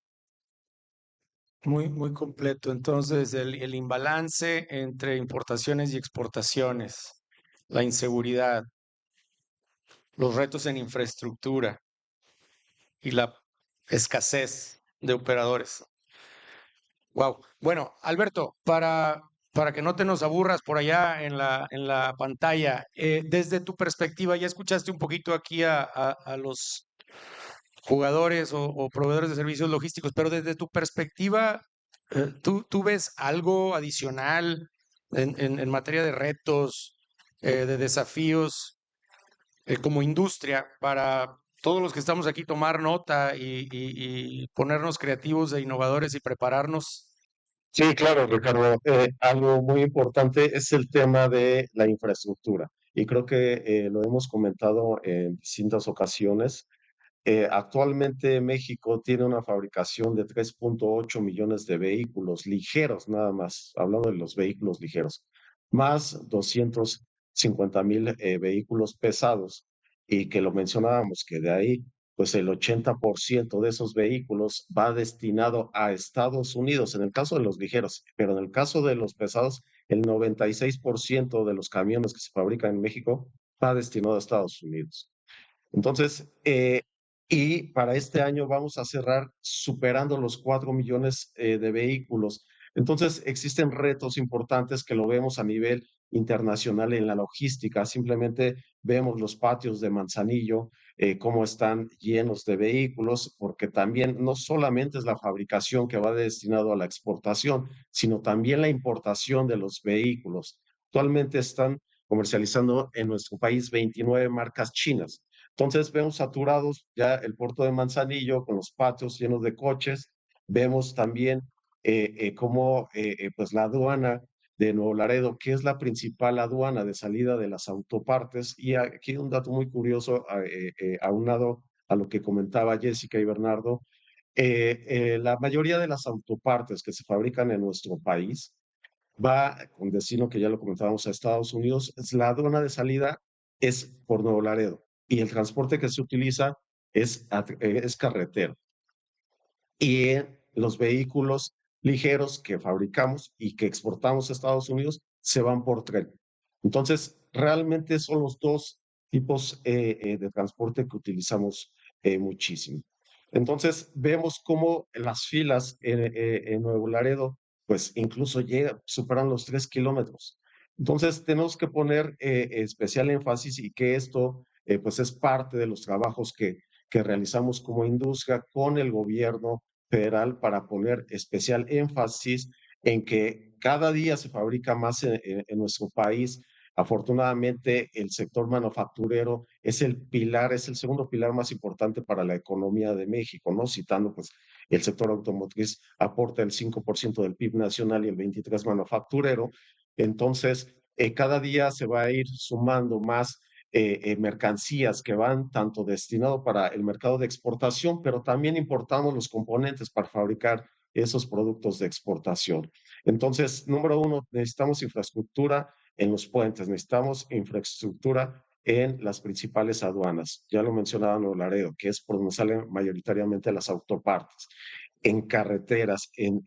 Muy, muy completo. Entonces, el imbalance entre importaciones y exportaciones, la inseguridad, los retos en infraestructura y la escasez de operadores. Wow. Bueno, Alberto, para que no te nos aburras por allá en la pantalla, desde tu perspectiva, ya escuchaste un poquito aquí a los jugadores o proveedores de servicios logísticos, pero desde tu perspectiva, ¿tú ves algo adicional en materia de retos, de desafíos como industria para todos los que estamos aquí tomar nota y ponernos creativos e innovadores y prepararnos? Sí, claro, Ricardo. Algo muy importante es el tema de la infraestructura. Y creo que lo hemos comentado en distintas ocasiones. Actualmente México tiene una fabricación de 3.8 millones de vehículos ligeros, nada más, hablando de los vehículos ligeros, más 250,000 vehículos pesados. Y que lo mencionábamos, que de ahí, pues el 80% de esos vehículos va destinado a Estados Unidos, en el caso de los ligeros, pero en el caso de los pesados, el 96% de los camiones que se fabrican en México va destinado a Estados Unidos. Entonces, y para este año vamos a cerrar superando los 4 millones de vehículos. Entonces, existen retos importantes que lo vemos a nivel internacional en la logística. Simplemente vemos los patios de Manzanillo, cómo están llenos de vehículos, porque también no solamente es la fabricación que va destinado a la exportación, sino también la importación de los vehículos. Actualmente están comercializando en nuestro país 29 marcas chinas. Entonces vemos saturados ya el puerto de Manzanillo con los patios llenos de coches. Vemos también cómo pues la aduana de Nuevo Laredo, que es la principal aduana de salida de las autopartes. Y aquí un dato muy curioso, aunado a lo que comentaba Jessica y Bernardo, la mayoría de las autopartes que se fabrican en nuestro país va con destino, que ya lo comentábamos, a Estados Unidos. La aduana de salida es por Nuevo Laredo y el transporte que se utiliza es carretero. Y los vehículos ligeros que fabricamos y que exportamos a Estados Unidos se van por tren. Entonces, realmente son los dos tipos de transporte que utilizamos muchísimo. Entonces, vemos cómo las filas en Nuevo Laredo, pues incluso superan los 3 kilómetros. Entonces, tenemos que poner especial énfasis y que esto, pues es parte de los trabajos que realizamos como industria con el gobierno federal para poner especial énfasis en que cada día se fabrica más en nuestro país. Afortunadamente, el sector manufacturero es el pilar, es el segundo pilar más importante para la economía de México, ¿no? Citando, pues, el sector automotriz aporta el 5% del PIB nacional y el 23% manufacturero. Entonces, cada día se va a ir sumando más mercancías que van tanto destinado para el mercado de exportación, pero también importamos los componentes para fabricar esos productos de exportación. Entonces, número uno, necesitamos infraestructura en los puentes, necesitamos infraestructura en las principales aduanas. Ya lo mencionaba Nuevo Laredo, que es por donde salen mayoritariamente las autopartes, en carreteras, en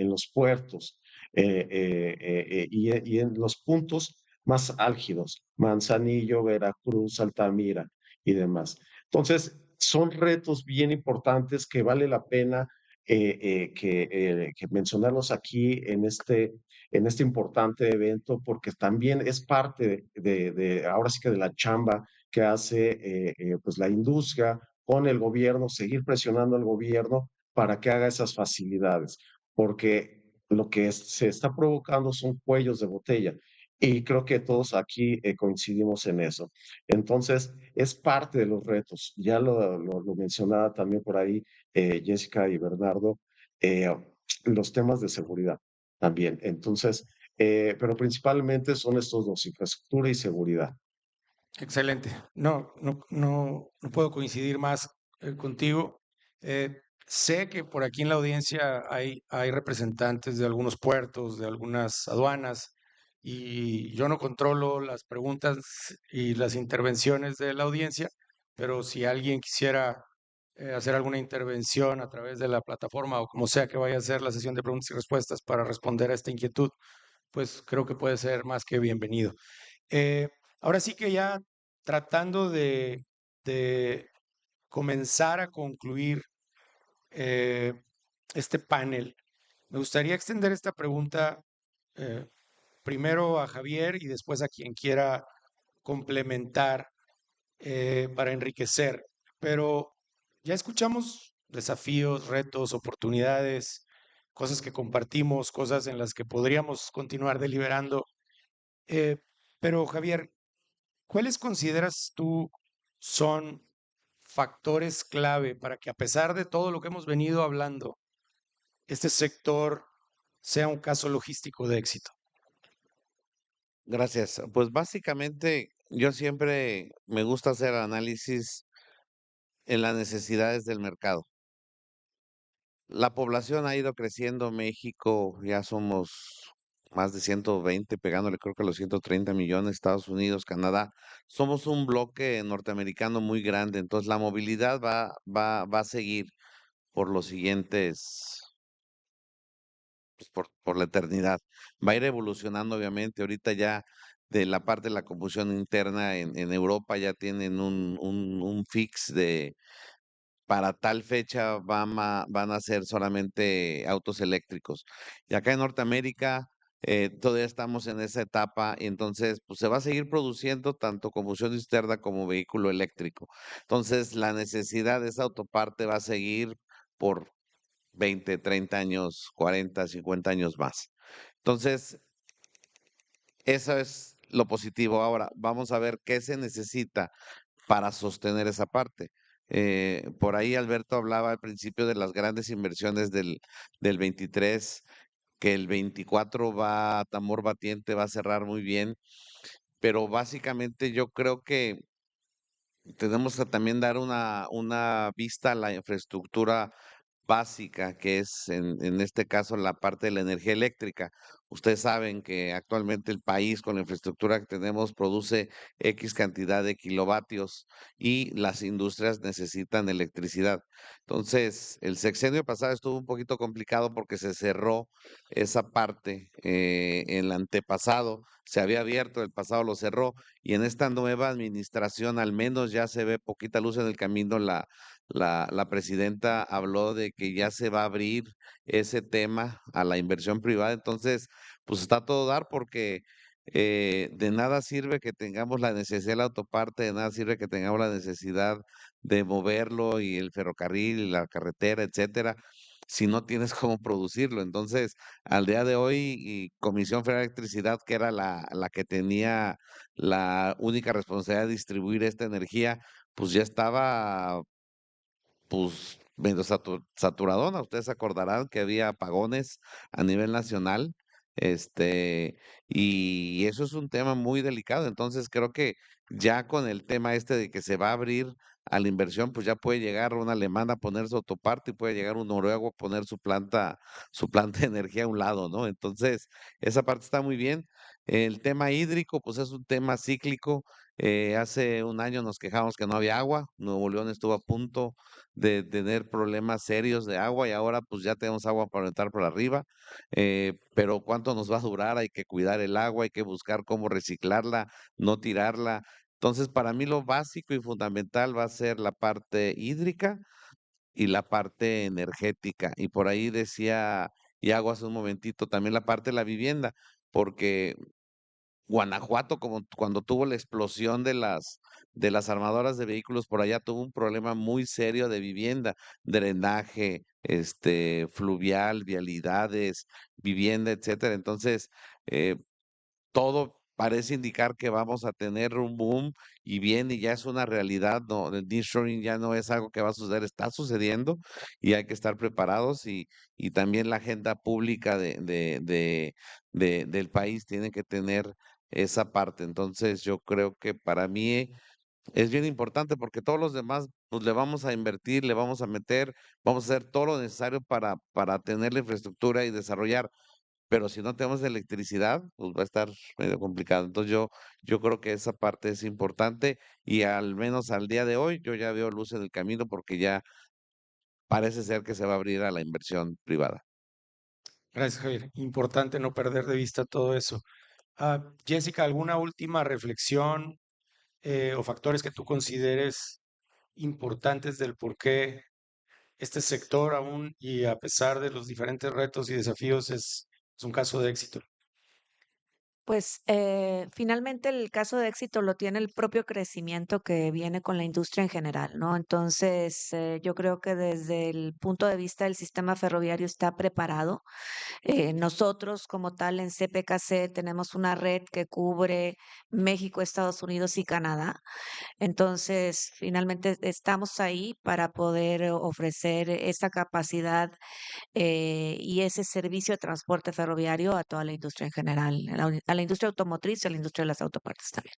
los puertos y en los puntos más álgidos, Manzanillo, Veracruz, Altamira y demás. Entonces, son retos bien importantes que vale la pena que mencionarlos aquí en este importante evento, porque también es parte ahora sí que de la chamba que hace pues la industria con el gobierno, seguir presionando al gobierno para que haga esas facilidades, porque lo que se está provocando son cuellos de botella. Y creo que todos aquí coincidimos en eso. Entonces, es parte de los retos. Ya lo mencionaba también por ahí Jessica y Bernardo, eh, los temas de seguridad también. Entonces, pero principalmente son estos dos, infraestructura y seguridad. Excelente. No puedo coincidir más contigo. Sé que por aquí en la audiencia hay representantes de algunos puertos, de algunas aduanas, y yo no controlo las preguntas y las intervenciones de la audiencia, pero si alguien quisiera hacer alguna intervención a través de la plataforma o como sea que vaya a ser la sesión de preguntas y respuestas para responder a esta inquietud, pues creo que puede ser más que bienvenido. Eh, Ahora sí que ya tratando de comenzar a concluir eh, este panel, me gustaría extender esta pregunta eh, primero a Javier y después a quien quiera complementar para enriquecer. Pero ya escuchamos desafíos, retos, oportunidades, cosas que compartimos, cosas en las que podríamos continuar deliberando. Eh, pero Javier, ¿cuáles consideras tú son factores clave para que a pesar de todo lo que hemos venido hablando, este sector sea un caso logístico de éxito? Gracias. Pues básicamente yo siempre me gusta hacer análisis en las necesidades del mercado. La población ha ido creciendo, México ya somos más de 120, pegándole creo que a los 130 millones, Estados Unidos, Canadá. Somos un bloque norteamericano muy grande, entonces la movilidad va a seguir por los siguientes, pues por la eternidad. Va a ir evolucionando, obviamente. Ahorita ya de la parte de la combustión interna en Europa ya tienen un fix de para tal fecha van a ser solamente autos eléctricos. Y acá en Norteamérica todavía estamos en esa etapa y entonces pues se va a seguir produciendo tanto combustión externa como vehículo eléctrico. Entonces la necesidad de esa autoparte va a seguir por 20, 30 años, 40, 50 años más. Entonces, eso es lo positivo. Ahora, vamos a ver qué se necesita para sostener esa parte. Por ahí Alberto hablaba al principio de las grandes inversiones del 23, que el 24 va a tambor batiente, va a cerrar muy bien, pero básicamente yo creo que tenemos que también dar una vista a la infraestructura básica, que es en este caso la parte de la energía eléctrica. Ustedes saben que actualmente el país con la infraestructura que tenemos produce X cantidad de kilovatios y las industrias necesitan electricidad. Entonces, el sexenio pasado estuvo un poquito complicado porque se cerró esa parte en el antepasado. Se había abierto, el pasado lo cerró y en esta nueva administración al menos ya se ve poquita luz en el camino. La presidenta habló de que ya se va a abrir ese tema a la inversión privada, entonces, pues está a todo dar porque de nada sirve que tengamos la necesidad de la autoparte, de nada sirve que tengamos la necesidad de moverlo y el ferrocarril y la carretera, etcétera, si no tienes cómo producirlo. Entonces, al día de hoy, y Comisión Federal de Electricidad, que era la que tenía la única responsabilidad de distribuir esta energía, pues ya estaba pues medio saturadona. Ustedes se acordarán que había apagones a nivel nacional, este, y eso es un tema muy delicado. Entonces creo que ya con el tema este de que se va a abrir a la inversión, pues ya puede llegar un alemán a poner su autoparte y puede llegar un noruego a poner su planta de energía a un lado, ¿no? Entonces, esa parte está muy bien. El tema hídrico, pues es un tema cíclico. Hace un año nos quejamos que no había agua. Nuevo León estuvo a punto de tener problemas serios de agua y ahora pues ya tenemos agua para entrar por arriba, pero ¿cuánto nos va a durar? Hay que cuidar el agua, hay que buscar cómo reciclarla, no tirarla. Entonces, para mí lo básico y fundamental va a ser la parte hídrica y la parte energética. Y por ahí decía Iago hace un momentito también la parte de la vivienda, porque Guanajuato, como cuando tuvo la explosión de las armadoras de vehículos por allá, tuvo un problema muy serio de vivienda, drenaje, fluvial, vialidades, vivienda, etcétera. Entonces, eh, todo parece indicar que vamos a tener un boom y bien, y ya es una realidad, no, el nearshoring ya no es algo que va a suceder, está sucediendo y hay que estar preparados y también la agenda pública del país tiene que tener esa parte. Entonces, yo creo que para mí es bien importante porque todos los demás, pues le vamos a invertir, le vamos a meter, vamos a hacer todo lo necesario para tener la infraestructura y desarrollar, pero si no tenemos electricidad, pues va a estar medio complicado. Entonces yo creo que esa parte es importante y al menos al día de hoy yo ya veo luz en el camino porque ya parece ser que se va a abrir a la inversión privada. Gracias, Javier. Importante no perder de vista todo eso. Jessica, ¿alguna última reflexión o factores que tú consideres importantes del por qué este sector aún y a pesar de los diferentes retos y desafíos es un caso de éxito? Pues finalmente el caso de éxito lo tiene el propio crecimiento que viene con la industria en general, ¿no? Entonces, yo creo que desde el punto de vista del sistema ferroviario está preparado. Nosotros como tal en CPKC tenemos una red que cubre México, Estados Unidos y Canadá. Entonces, finalmente estamos ahí para poder ofrecer esa capacidad y ese servicio de transporte ferroviario a toda la industria en general, a la industria automotriz y a la industria de las autopartes también.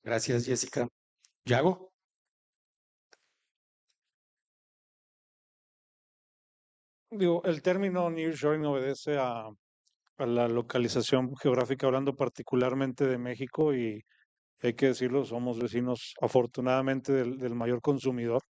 Gracias, Jessica. ¿Yago? Digo, el término nearshoring obedece a la localización geográfica, hablando particularmente de México, y hay que decirlo, somos vecinos afortunadamente del mayor consumidor.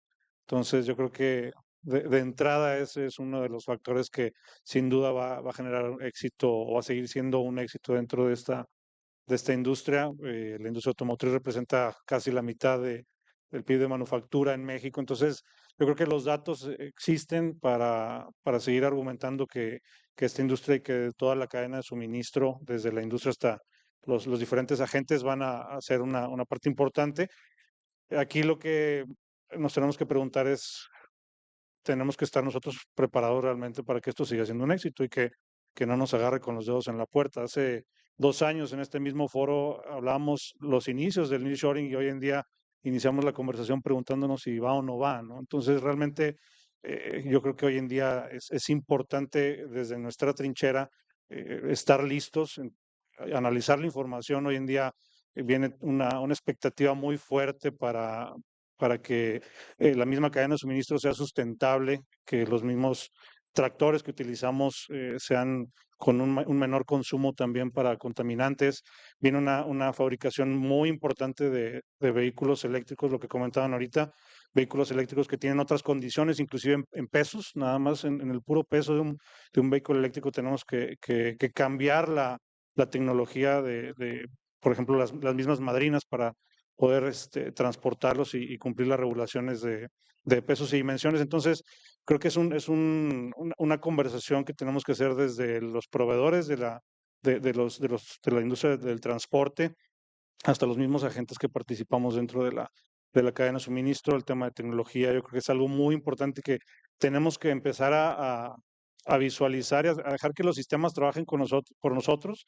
Entonces yo creo que de entrada ese es uno de los factores que sin duda va a generar éxito o va a seguir siendo un éxito dentro de esta industria. La industria automotriz representa casi la mitad del PIB de manufactura en México. Entonces, yo creo que los datos existen para seguir argumentando que esta industria y que toda la cadena de suministro, desde la industria hasta los diferentes agentes, van a ser una parte importante. Aquí lo que nos tenemos que preguntar es, tenemos que estar nosotros preparados realmente para que esto siga siendo un éxito y que no nos agarre con los dedos en la puerta. Hace 2 años en este mismo foro hablábamos los inicios del nearshoring y hoy en día iniciamos la conversación preguntándonos si va o no va, ¿no? Entonces realmente yo creo que hoy en día es importante desde nuestra trinchera estar listos, analizar la información. Hoy en día viene una expectativa muy fuerte para que la misma cadena de suministro sea sustentable, que los mismos tractores que utilizamos sean con un menor consumo también para contaminantes. Viene una fabricación muy importante de vehículos eléctricos, lo que comentaban ahorita, vehículos eléctricos que tienen otras condiciones, inclusive en pesos, nada más en el puro peso de un vehículo eléctrico tenemos que cambiar la tecnología por ejemplo, las mismas madrinas para poder transportarlos y cumplir las regulaciones de pesos y dimensiones. Entonces, creo que una conversación que tenemos que hacer desde los proveedores de la industria del transporte hasta los mismos agentes que participamos dentro de la cadena de suministro, el tema de tecnología. Yo creo que es algo muy importante que tenemos que empezar a visualizar y a dejar que los sistemas trabajen con nosotros, por nosotros.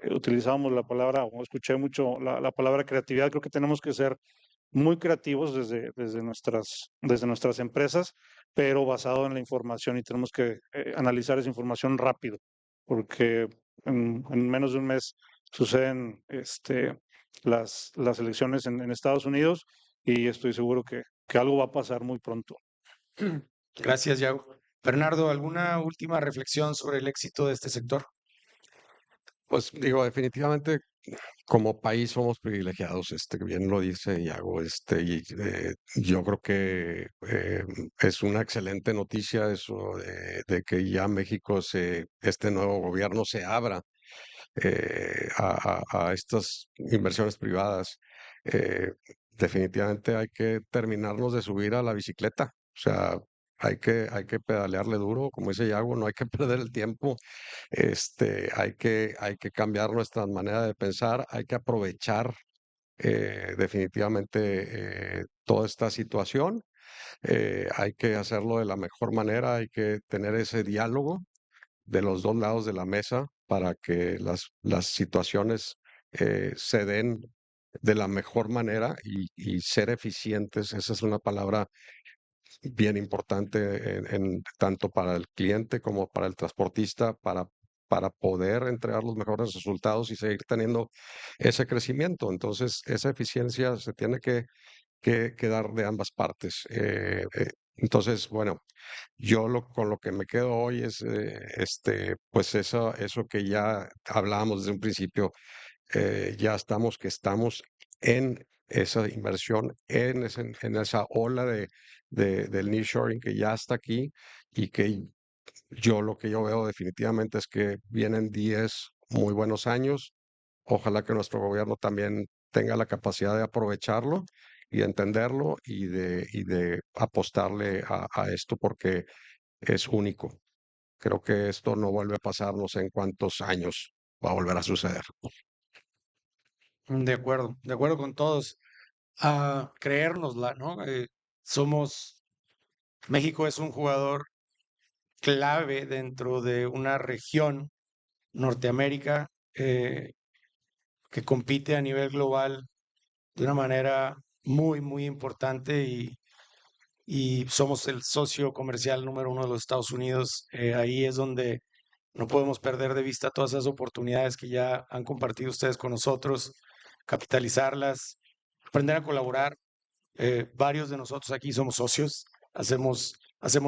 Utilizábamos la palabra, o escuché mucho la palabra creatividad. Creo que tenemos que ser muy creativos desde nuestras empresas, pero basado en la información, y tenemos que analizar esa información rápido, porque en menos de un mes suceden las elecciones en Estados Unidos y estoy seguro que algo va a pasar muy pronto. Gracias, Yago. Bernardo, ¿alguna última reflexión sobre el éxito de este sector? Pues digo, definitivamente como país somos privilegiados, bien lo dice Iago, y yo creo que es una excelente noticia eso de que ya México este nuevo gobierno se abra a estas inversiones privadas. Eh, Definitivamente hay que terminarnos de subir a la bicicleta, o sea, hay que pedalearle duro, como dice Iago, no hay que perder el tiempo. Hay que cambiar nuestra manera de pensar, hay que aprovechar definitivamente toda esta situación, hay que hacerlo de la mejor manera, hay que tener ese diálogo de los dos lados de la mesa para que las situaciones se den de la mejor manera y ser eficientes. Esa es una palabra bien importante tanto para el cliente como para el transportista, para para poder entregar los mejores resultados y seguir teniendo ese crecimiento. Entonces, esa eficiencia se tiene que dar de ambas partes. Entonces, bueno, con lo que me quedo hoy es, pues eso que ya hablábamos desde un principio, ya estamos en esa inversión, en esa ola del nearshoring que ya está aquí y que lo que yo veo definitivamente es que vienen 10 muy buenos años. Ojalá que nuestro gobierno también tenga la capacidad de aprovecharlo y de entenderlo y de apostarle a esto porque es único. Creo que esto no vuelve a pasar, no sé en cuántos años va a volver a suceder. De acuerdo con todos. A creérnosla, ¿no? México es un jugador clave dentro de una región, Norteamérica, que compite a nivel global de una manera muy, muy importante y somos el socio comercial número uno de los Estados Unidos. Ahí es donde no podemos perder de vista todas esas oportunidades que ya han compartido ustedes con nosotros, capitalizarlas, aprender a colaborar. Varios de nosotros aquí somos socios, hacemos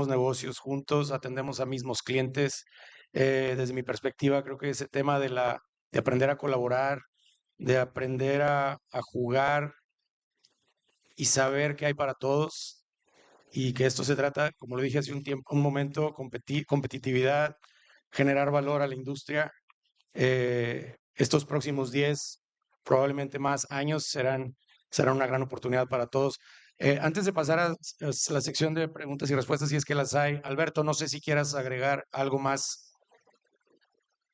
negocios juntos, atendemos a mismos clientes. Desde mi perspectiva, creo que ese tema de aprender a colaborar, de aprender a jugar y saber que hay para todos y que esto se trata, como lo dije hace un momento, competitividad, generar valor a la industria. Estos próximos 10, probablemente más años, serán una gran oportunidad para todos. Antes de pasar a la sección de preguntas y respuestas, si es que las hay, Alberto, no sé si quieras agregar algo más.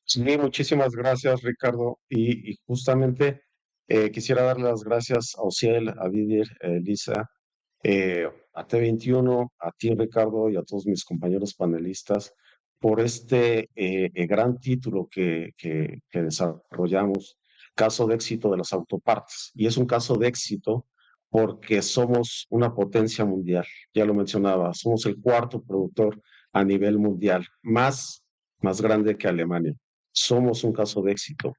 Sí, muchísimas gracias, Ricardo. Y justamente quisiera dar las gracias a Ociel, a Didier, Elisa, a T21, a ti, Ricardo, y a todos mis compañeros panelistas por este gran título que desarrollamos, caso de éxito de las autopartes. Y es un caso de éxito porque somos una potencia mundial, ya lo mencionaba, somos el cuarto productor a nivel mundial, más grande que Alemania. Somos un caso de éxito,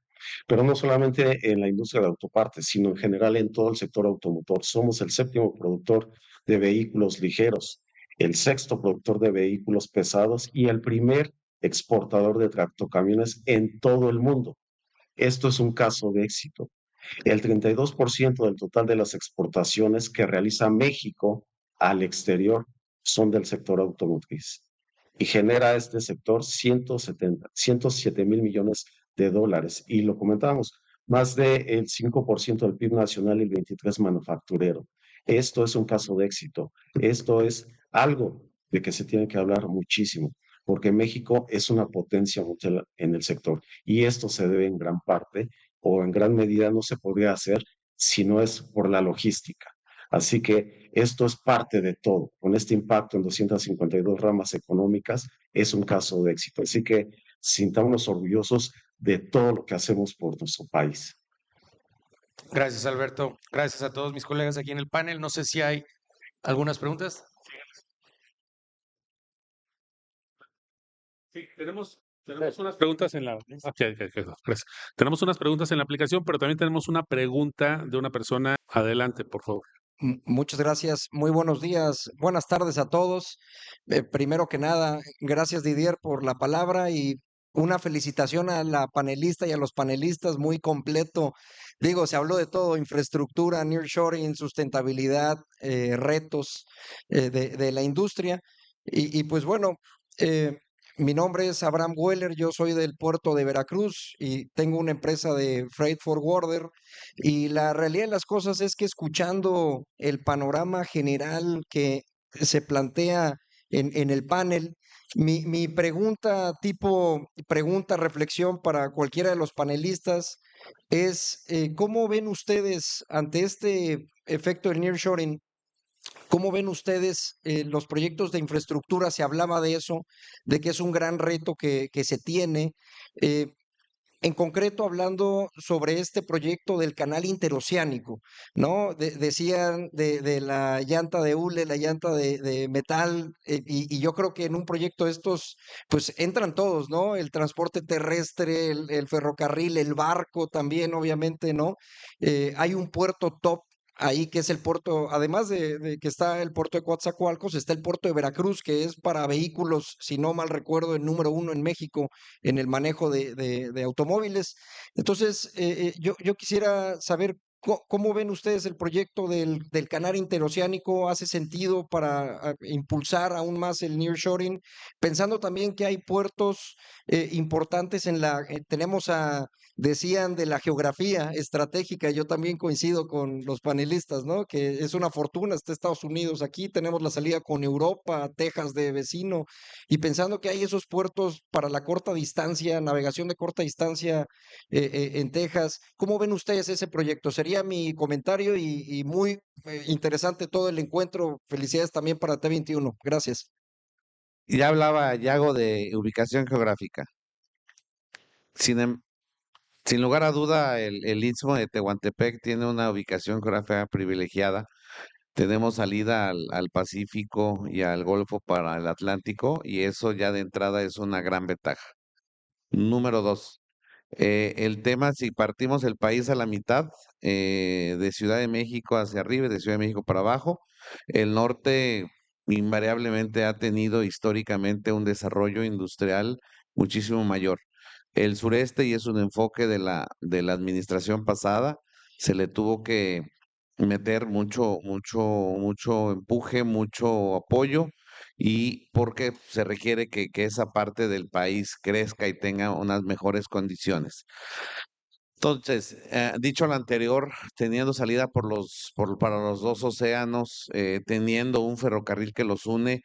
pero no solamente en la industria de autopartes, sino en general en todo el sector automotor. Somos el séptimo productor de vehículos ligeros, el sexto productor de vehículos pesados y el primer exportador de tractocamiones en todo el mundo. Esto es un caso de éxito. El 32% del total de las exportaciones que realiza México al exterior son del sector automotriz y genera este sector 107 mil millones de dólares. Y lo comentábamos, más del 5% del PIB nacional y el 23% manufacturero. Esto es un caso de éxito. Esto es algo de que se tiene que hablar muchísimo, porque México es una potencia mundial en el sector y esto se debe en gran parte o en gran medida no se podría hacer si no es por la logística. Así que esto es parte de todo. Con este impacto en 252 ramas económicas es un caso de éxito. Así que sintámonos orgullosos de todo lo que hacemos por nuestro país. Gracias, Alberto. Gracias a todos mis colegas aquí en el panel. No sé si hay algunas preguntas. Sí, tenemos unas preguntas en la. Gracias. Tenemos unas preguntas en la aplicación, pero también tenemos una pregunta de una persona. Adelante, por favor. Muchas gracias. Muy buenos días. Buenas tardes a todos. Primero que nada, gracias Didier por la palabra y una felicitación a la panelista y a los panelistas, muy completo. Digo, se habló de todo, infraestructura, nearshoring, sustentabilidad, retos de la industria. Y pues bueno, eh, mi nombre es Abraham Weller, yo soy del puerto de Veracruz y tengo una empresa de freight forwarder. Y la realidad de las cosas es que escuchando el panorama general que se plantea en el panel, mi pregunta, tipo pregunta, reflexión para cualquiera de los panelistas es, ¿cómo ven ustedes ante este efecto del nearshoring? ¿Cómo ven ustedes los proyectos de infraestructura? Se hablaba de eso, de que es un gran reto que se tiene. eh, en concreto hablando sobre este proyecto del canal interoceánico, ¿no? Decían de la llanta de hule, la llanta de metal, y yo creo que en un proyecto de estos, pues entran todos, ¿no? El transporte terrestre, el ferrocarril, el barco también, obviamente, ¿no? Hay un puerto top ahí que es el puerto, además de que está el puerto de Coatzacoalcos, está el puerto de Veracruz, que es para vehículos, si no mal recuerdo, el número uno en México en el manejo de automóviles. Entonces, yo quisiera saber cómo ven ustedes el proyecto del canal interoceánico. ¿Hace sentido para impulsar aún más el nearshoring? Pensando también que hay puertos importantes tenemos decían de la geografía estratégica, yo también coincido con los panelistas, ¿no? Que es una fortuna, está Estados Unidos aquí, tenemos la salida con Europa, Texas de vecino, y pensando que hay esos puertos para la corta distancia, navegación de corta distancia en Texas, ¿cómo ven ustedes ese proyecto? Sería mi comentario y muy interesante todo el encuentro. Felicidades también para T21. Gracias. Ya hablaba Yago de ubicación geográfica. Sin, em- Sin lugar a duda, el Istmo de Tehuantepec tiene una ubicación geográfica privilegiada. Tenemos salida al Pacífico y al Golfo para el Atlántico, y eso ya de entrada es una gran ventaja. Número dos, el tema, si partimos el país a la mitad, de Ciudad de México hacia arriba y de Ciudad de México para abajo, el norte invariablemente ha tenido históricamente un desarrollo industrial muchísimo mayor. El sureste, y es un enfoque de la administración pasada, se le tuvo que meter mucho empuje, mucho apoyo, y porque se requiere que esa parte del país crezca y tenga unas mejores condiciones. Entonces, dicho lo anterior, teniendo salida para los dos océanos, teniendo un ferrocarril que los une,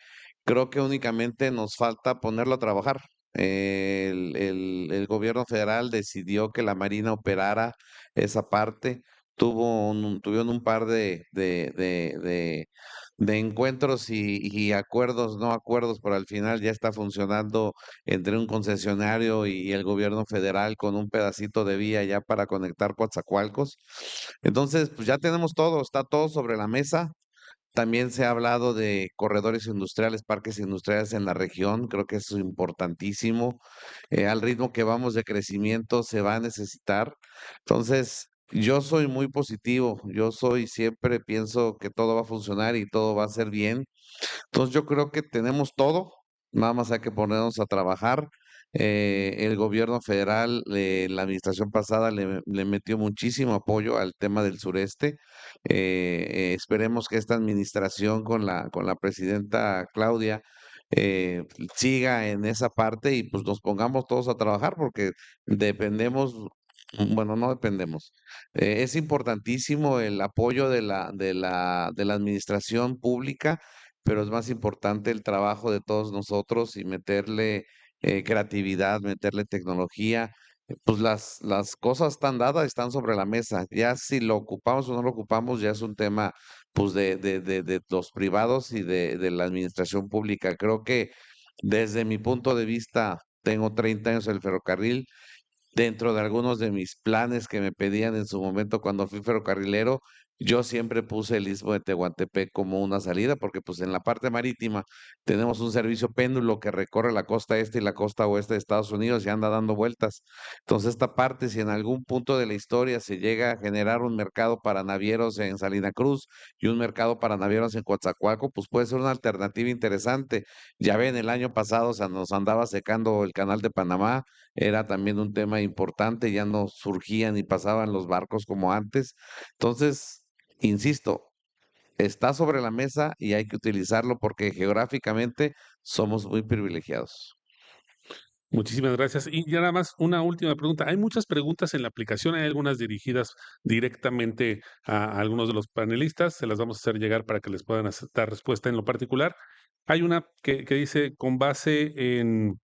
creo que únicamente nos falta ponerlo a trabajar. El gobierno federal decidió que la Marina operara esa parte. Tuvieron un par de encuentros y acuerdos, no acuerdos, pero al final ya está funcionando entre un concesionario y el gobierno federal con un pedacito de vía ya para conectar Coatzacoalcos. Entonces, pues ya tenemos todo, está todo sobre la mesa. También se ha hablado de corredores industriales, parques industriales en la región. Creo que eso es importantísimo. Al ritmo que vamos de crecimiento se va a necesitar. Entonces, yo soy muy positivo. Siempre pienso que todo va a funcionar y todo va a ser bien. Entonces yo creo que tenemos todo, nada más hay que ponernos a trabajar. El gobierno federal, la administración pasada le metió muchísimo apoyo al tema del sureste. Esperemos que esta administración con la presidenta Claudia siga en esa parte y pues nos pongamos todos a trabajar porque dependemos, bueno, no dependemos. Es importantísimo el apoyo de la administración pública, pero es más importante el trabajo de todos nosotros y meterle creatividad, meterle tecnología. Pues las cosas están dadas, están sobre la mesa. Ya si lo ocupamos o no lo ocupamos, ya es un tema pues de los privados y de la administración pública. Creo que desde mi punto de vista, tengo 30 años en el ferrocarril. Dentro de algunos de mis planes que me pedían en su momento cuando fui ferrocarrilero, yo siempre puse el Istmo de Tehuantepec como una salida, porque pues en la parte marítima tenemos un servicio péndulo que recorre la costa este y la costa oeste de Estados Unidos y anda dando vueltas. Entonces esta parte, si en algún punto de la historia se llega a generar un mercado para navieros en Salina Cruz y un mercado para navieros en Coatzacoalco, pues puede ser una alternativa interesante. Ya ven, el año pasado, o sea, nos andaba secando el canal de Panamá, era también un tema importante, ya no surgían y pasaban los barcos como antes. Entonces, insisto, está sobre la mesa y hay que utilizarlo porque geográficamente somos muy privilegiados. Muchísimas gracias. Y ya nada más una última pregunta. Hay muchas preguntas en la aplicación, hay algunas dirigidas directamente a algunos de los panelistas. Se las vamos a hacer llegar para que les puedan dar respuesta en lo particular. Hay una que dice, con base en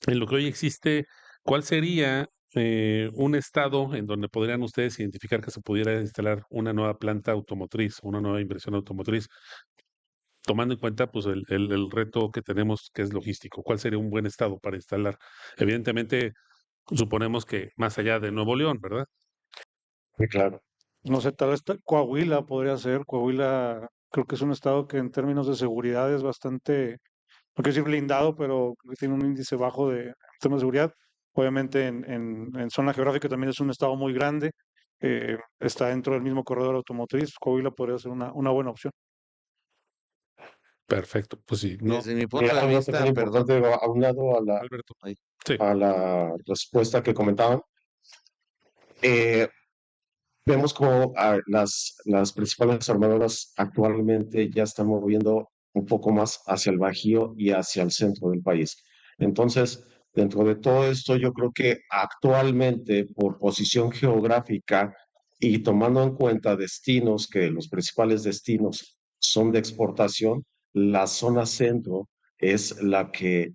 lo que hoy existe, ¿cuál sería un estado en donde podrían ustedes identificar que se pudiera instalar una nueva planta automotriz, una nueva inversión automotriz, tomando en cuenta pues el reto que tenemos que es logístico? ¿Cuál sería un buen estado para instalar? Evidentemente, suponemos que más allá de Nuevo León, ¿verdad? Muy claro. No sé, tal vez Coahuila podría ser. Coahuila creo que es un estado que en términos de seguridad es bastante, no quiero decir blindado, pero creo que tiene un índice bajo de temas de seguridad. Obviamente en zona geográfica también es un estado muy grande, está dentro del mismo corredor automotriz. Coahuila podría ser una buena opción. Perfecto, pues sí, no, Desde mi Y punto de algo vista, también perdón, importante, aunado Alberto. ay, Sí, a la respuesta que comentaban, eh, vemos como las principales armadoras actualmente ya están moviendo un poco más hacia el Bajío y hacia el centro del país. Entonces, dentro de todo esto, yo creo que actualmente, por posición geográfica y tomando en cuenta destinos, que los principales destinos son de exportación, la zona centro es la que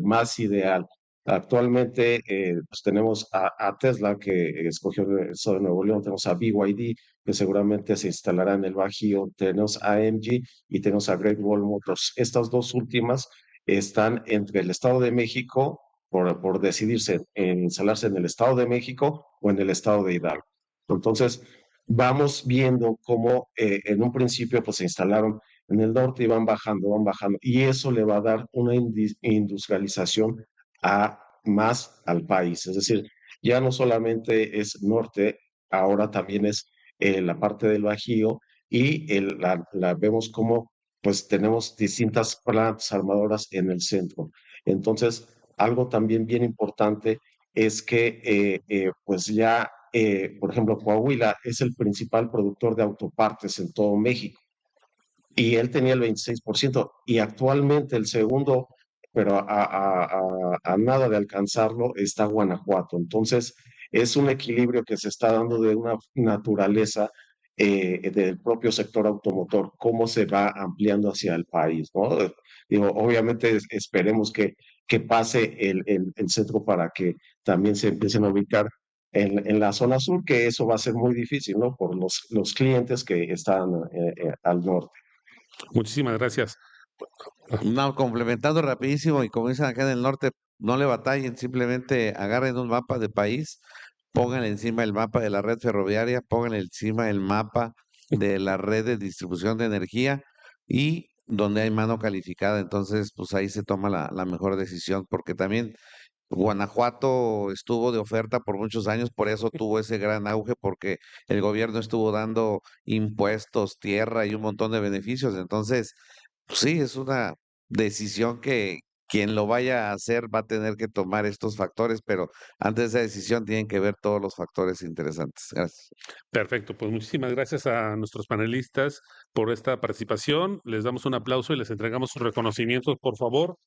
más ideal. Actualmente pues tenemos a Tesla que escogió el estado de Nuevo León, tenemos a BYD que seguramente se instalará en el Bajío, tenemos a AMG y tenemos a Great Wall Motors. Estas dos últimas están entre el Estado de México por decidirse en instalarse en el Estado de México o en el Estado de Hidalgo. Entonces, vamos viendo cómo en un principio pues se instalaron en el norte y van bajando, y eso le va a dar una industrialización más al país. Es decir, ya no solamente es norte, ahora también es la parte del Bajío y vemos como pues tenemos distintas plantas armadoras en el centro. Entonces, algo también bien importante es que pues ya, por ejemplo, Coahuila es el principal productor de autopartes en todo México y él tenía el 26% y actualmente el segundo, pero a nada de alcanzarlo, está Guanajuato. Entonces, es un equilibrio que se está dando de una naturaleza del propio sector automotor, cómo se va ampliando hacia el país, ¿no? Digo, obviamente esperemos que pase el centro para que también se empiecen a ubicar en la zona sur, que eso va a ser muy difícil, ¿no? Por los clientes que están al norte. muchísimas gracias. no, complementando rapidísimo y como dicen acá en el norte, no le batallen, simplemente agarren un mapa de país, pongan encima el mapa de la red ferroviaria, pongan encima el mapa de la red de distribución de energía y donde hay mano calificada, entonces pues ahí se toma la mejor decisión, porque también Guanajuato estuvo de oferta por muchos años, por eso tuvo ese gran auge, porque el gobierno estuvo dando impuestos, tierra y un montón de beneficios. Entonces, pues sí, es una decisión que quien lo vaya a hacer va a tener que tomar estos factores, pero antes de esa decisión tienen que ver todos los factores interesantes. Gracias. Perfecto, pues muchísimas gracias a nuestros panelistas por esta participación. Les damos un aplauso y les entregamos sus reconocimientos, por favor.